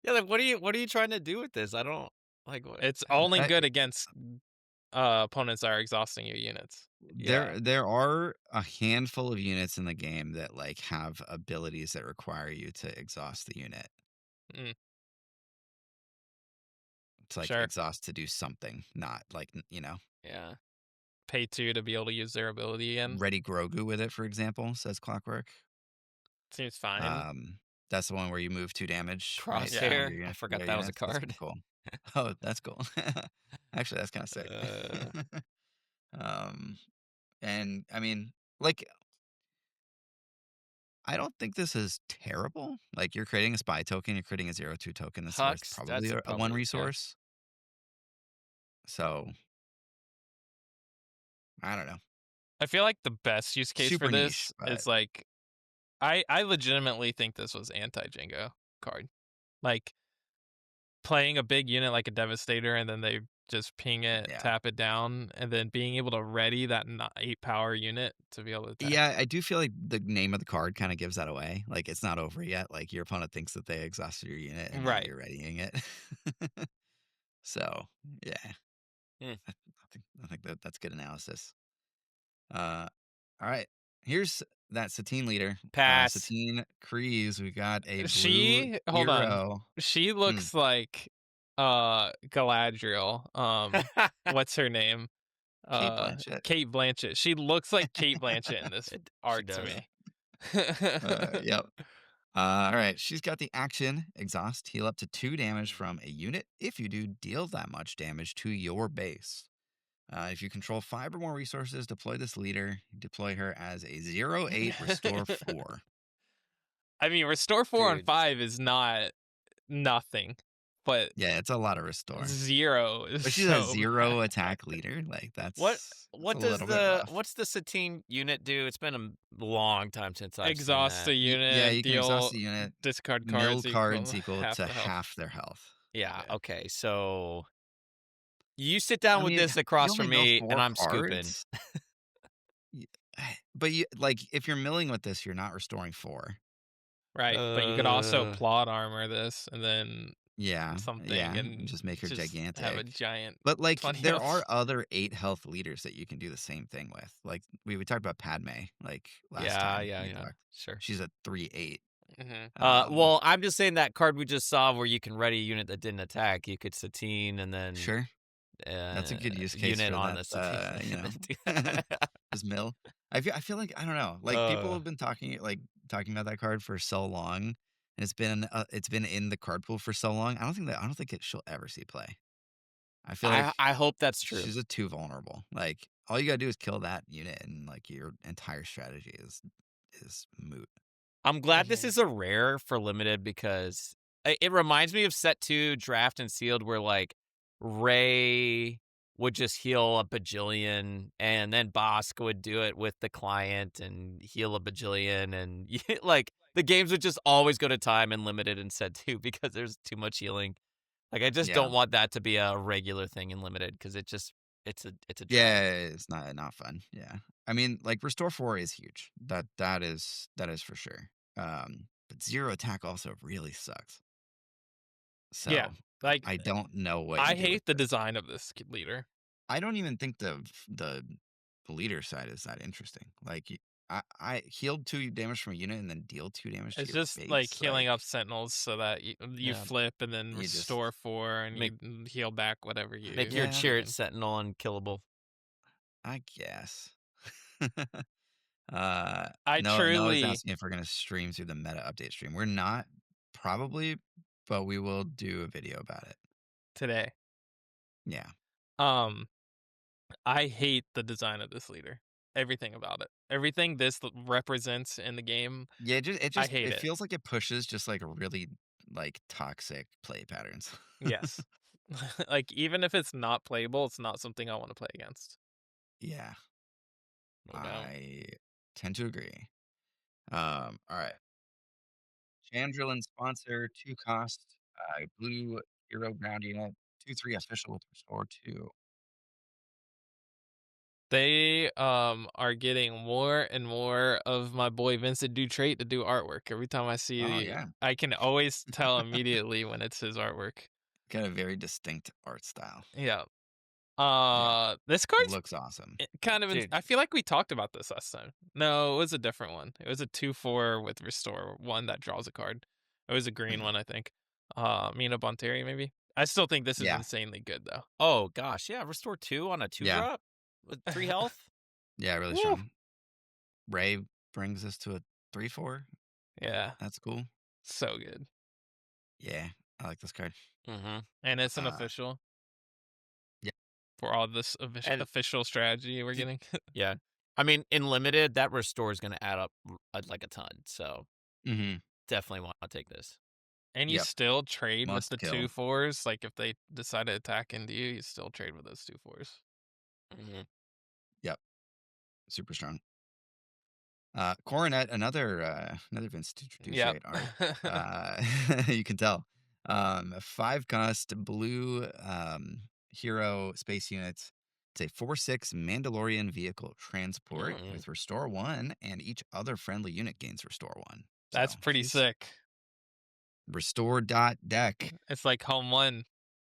Yeah, like what are you trying to do with this? I don't like what. It's only I- good against opponents that are exhausting your units. Yeah. there are a handful of units in the game that like have abilities that require you to exhaust the unit. Mm, It's like sure. exhaust to do something, not like Yeah. Pay 2 to be able to use their ability again. Ready Grogu with it, for example, says Clockwork. Seems fine. That's the one where you move 2 damage, right? Yeah. Crosshair. Your I forgot your that was a units. That's card. cool. Oh, that's cool. Actually, that's kind of sick. Uh, um, and I mean, like, I don't think this is terrible. Like, you're creating a spy token, you're creating a 0/2 token. That's worth Hux. probably That's a 1 probably yeah. resource. So I don't know. I feel like the best use case for Super niche, this but is like I legitimately think this was anti-Django card. Like playing a big unit like a Devastator and then they just ping it, yeah. tap it down, and then being able to ready that 8 power unit to be able to attack. Yeah, I do feel like the name of the card kind of gives that away. Like it's not over yet. Like your opponent thinks that they exhausted your unit and now Right. you're readying it. So yeah, Hmm. I think that's good analysis. All right. Here's that Satine leader. Pass. Satine Kryze. We got a blue Hold on. hero. She looks like Galadriel. What's her name? Kate Blanchett. Kate Blanchett. She looks like Kate Blanchett in this She art to does. me. Yep. All right. She's got the action exhaust. Heal up to 2 damage from a unit. If you do, deal that much damage to your base. If you control 5 or more resources, deploy this leader. Deploy her as a 0/8 restore 4. I mean, restore 4 on Dude. 5 is not nothing, but Yeah, it's a lot of restore. 0 is But she's so a 0 bad. attack leader. Like that's What a does little bit rough. what's the Satine unit do? It's been a long time since I've Exhaust seen a that. unit Yeah, and you can deal exhaust the unit. discard Mill cards cards equal half to the health. half their health. Yeah, Yeah. okay. So you sit down I with mean, this you across only from mill me 4 and I'm scooping. cards. Y- But you like if you're milling with this, you're not restoring 4. Right, but you could also Uh, plot armor this and then Yeah, something yeah, and just make her just have a gigantic. giant But like 20 there health. are other 8 health leaders that you can do the same thing with. Like we talked about Padme like last yeah, time yeah, we yeah. talked. Sure. She's a 3/8. Mhm. Well, I'm just saying that card we just saw where you can ready a unit that didn't attack. You could Satine and then Sure. That's a good use case unit for on that, the Satine. And then do that. just mill. I feel like I don't know. Like people have been talking about that card for so long, and it's been in the card pool for so long. I don't think she'll ever see play. I feel like I hope that's true. she's a too vulnerable. Like all you gotta do is kill that unit, and like your entire strategy is moot. I'm glad this Mhm. is a rare for limited because it reminds me of set 2 draft and sealed where like Ray would just heal a bajillion and then Bosk would do it with the client and heal a bajillion and like the games would just always go to time and limited in set 2 because there's too much healing. Like I just Yeah. don't want that to be a regular thing in limited because it's a drag. Yeah, it's not fun. Yeah. I mean, like restore 4 is huge. That is for sure. But 0 attack also really sucks. Yeah, So like I don't know what I you do with hate the this. design of this leader. I don't even think the leader side is that interesting. Like I healed 2 damage from a unit and then deal 2 damage to It's your just like base. healing up sentinels so that you Yeah. flip and then You just restore 4 and Make- you heal back whatever you. Make your Yeah. Chariot Sentinel unkillable. I guess. I Noah's truly asking if we're gonna stream through the meta update stream. We're not, probably, but we will do a video about it. today. Yeah. I hate the design of this leader. Everything about it. Everything this represents in the game. Yeah, I hate it it. feels like it pushes just like really like toxic play patterns. Yes. Like even if it's not playable, it's not something I want to play against. Yeah, No doubt. I tend to agree. All right. Chandrilan sponsor, 2 cost, blue hero ground unit, 2/3 official with restore 2. They are getting more and more of my boy Vincent Dutrait to do artwork. Every time I Oh see yeah, I can always tell immediately when it's his artwork. got a very distinct art style. Yeah. Yeah, This card's looks awesome. kind of Dude. I feel like we talked about this last time. No, it was a different one. It was a 2/4 with restore, one that draws a card. It was a green one, I think. Mina Bonteri maybe. I still think this is Yeah, insanely good though. Oh gosh, yeah. Restore 2 on a 2-drop with 3 health. yeah, really Woo. strong. Ray brings us to a 3/4. Yeah, That's cool. so good. Yeah, I like this card. Mm-hmm. And it's an Uh, official yeah, for all this And official strategy we're d- getting. yeah, I mean, in limited, that restore is going to add up like a ton. So mm-hmm. definitely want to take this. And you Yep, still trade with must the kill. 2/4s. Like if they decide to attack into you, you still trade with those 2/4s. Mm-hmm. Yep, super strong. Coronet, another Vince Yep. Dutrait art. You can tell. 5 cost blue hero space units. It's a 4/6 Mandalorian vehicle transport Mm. with restore 1, and each other friendly unit gains restore 1. That's So pretty she's sick. restore dot deck. It's like home 1,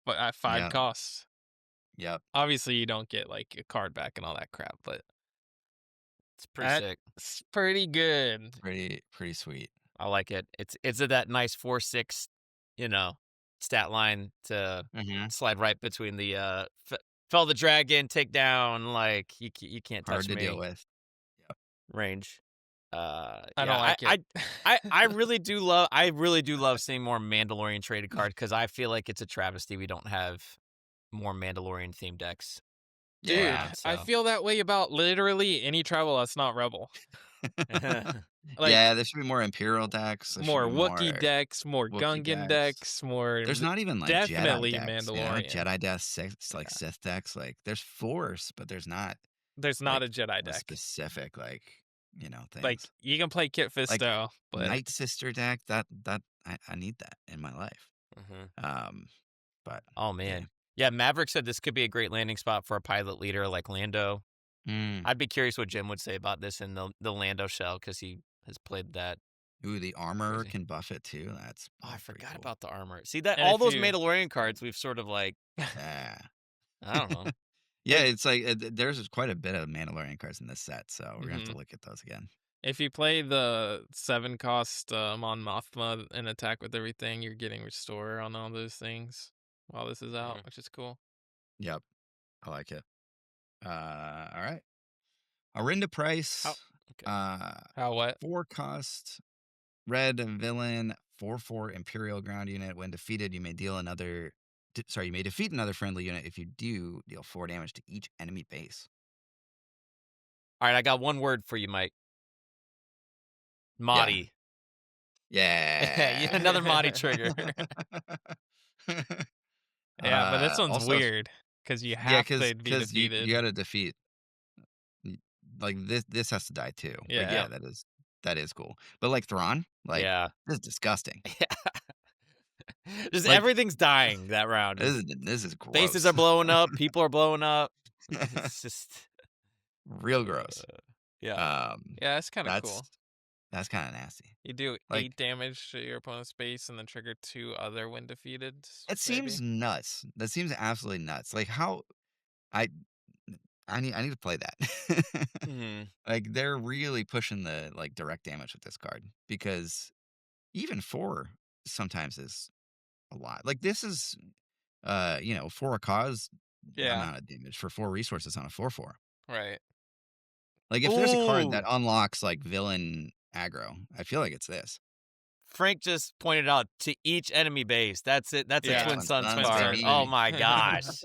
but at 5 Yep, costs. yep. Obviously, you don't get like a card back and all that crap, but It's pretty sick. that's pretty good. Pretty sweet. I like it. It's that nice 4/6, stat line to Mm-hmm. slide right between the fell the dragon, take down, like you can't Hard touch to me deal with. Yep. range. I Yeah, don't like it. I really do love seeing more Mandalorian traded cards because I feel like it's a travesty we don't have more Mandalorian themed decks. Dude, Yeah. I So. feel that way about literally any travel that's not Rebel. Like Yeah, there should be more Imperial decks. There should more be Wookiee more decks, more Wookiee Gungan decks. decks, more There's not even like definitely Jedi decks. Mandalorian. Jedi decks, like Yeah. Sith decks. Like there's Force, but there's not There's not like a Jedi a deck. specific like things. Like you can play Kit Like Fisto, but Night Sister deck. That I need that in my life. Mhm. But Oh man, yeah. Maverick said this could be a great landing spot for a pilot leader like Lando. I'd be curious what Jim would say about this in the Lando shell because he has played that. Ooh, the armor Crazy. can buff it too. That's Oh, I pretty forgot cool. about the armor. See that And all if those you- Mandalorian cards we've sort of like Yeah. I don't know. Yeah, it's like there's quite a bit of Mandalorian cards in this set, so we're gonna have to Mhm. look at those again. if you play the 7 cost Mon Mothma and attack with everything, you're getting restore on all those things while this is out, which is cool. Yep, I like it. All right. Arihnda Pryce. Okay. How what? 4 cost red villain 4/4 Imperial ground unit. When defeated, you may deal another. You may defeat another friendly unit. If you do, deal 4 damage to each enemy base. All right, I got one word for you, Mike. Mahdi. Yeah. Another Mahdi trigger. Yeah, but this one's also, weird because you Yeah, have to be because defeated. you got to defeat. Like this has to die too. But Yeah. yeah, that is cool. But like Thrawn, like Yeah. this is disgusting. Just Like- everything's dying that round. This is gross. Bases are blowing up. People are blowing up. It's just real gross. yeah. Yeah, it's kind of cool. That's kind of nasty. You do like- 8 damage to your opponent's base and then trigger 2 other when defeated. It seems maybe? nuts. That seems absolutely nuts. Like how I need to play that. Mhm. Like they're really pushing the like direct damage with this card because even 4 sometimes is a lot. Like this is for a cause Yeah. amount of damage for 4 resources on a 4/4. Right. Like if there's a card Ooh, that unlocks like villain aggro, I feel like it's this. Frank just pointed out to each enemy base. That's it. That's a Yeah. Twin Twin Suns Suns, card. Oh baby. my gosh.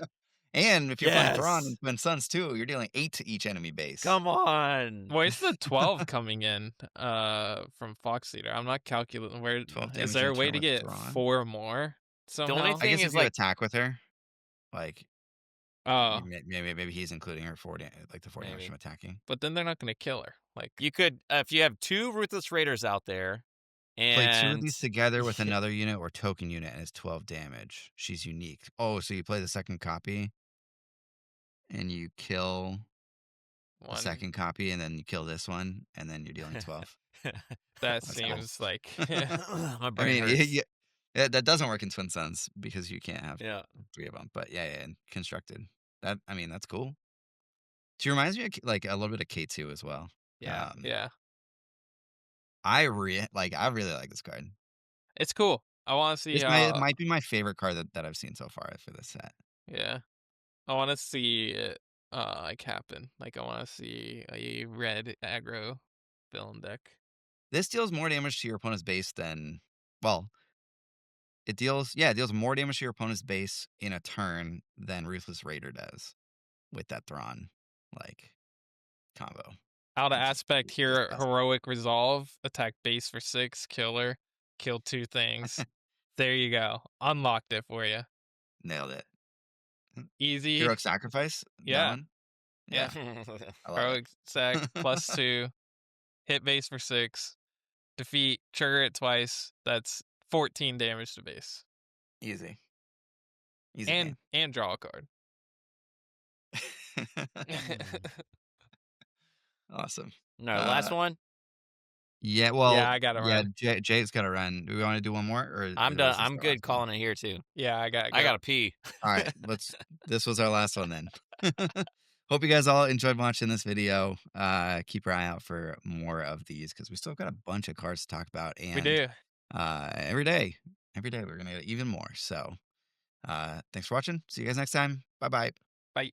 And if you're playing Thrawn Yes. and Twin Suns too, you're dealing 8 to each enemy base. Come on. Where's the 12 coming in from Fox Theater? I'm not calculating. Where 12 is damage there in a way turn to with get Thrawn. 4 more somehow? I thing guess if is, you like- attack with her, like Oh, maybe he's including her 4 like the 4 damage Maybe. from attacking. but then they're not going to kill her. Like, You could, if you have 2 Ruthless Raiders out there, Play 2 of and these together with another unit or token unit, and it's 12 damage. She's unique. Oh, so you play the second copy, and you kill the one second copy, and then you kill this one, and then you're dealing 12. that That's cool. seems like my I brain mean, hurts. yeah, that doesn't work in Twin Suns because you can't have Yeah. 3 of them. But yeah, and constructed. That's cool. She reminds me of like a little bit of K2 as well. Yeah. yeah, I really like this card. it's cool. I want to see This how. might be my favorite card that I've seen so far for this set. Yeah, I want to see it like happen. Like, I want to see a red aggro villain deck. This deals more damage to your opponent's base than, well, it deals more damage to your opponent's base in a turn than Ruthless Raider does with that Thrawn like combo. Out of Which is aspect pretty here, disgusting. heroic resolve, attack base for 6, killer, kill 2 things. There you go. Unlocked it for you. Nailed it. Easy. Heroic Sacrifice? That Yeah. one? Yeah. I love it. Heroic sack +2, hit base for 6, defeat, trigger it twice. That's 14 damage to base. Easy And draw a card. game. Awesome. No, last one. Yeah, well, Yeah, I gotta run. Jay's got to run. Do we want to do one more? Or I'm was done. this I'm our good last one? calling it here too. Yeah, I gotta go. I gotta pee. All right, this was our last one then. Hope you guys all enjoyed watching this video. Keep your eye out for more of these because we still got a bunch of cards to talk about. And We do. every day we're gonna get even more. So thanks for watching. See you guys next time. Bye. Bye.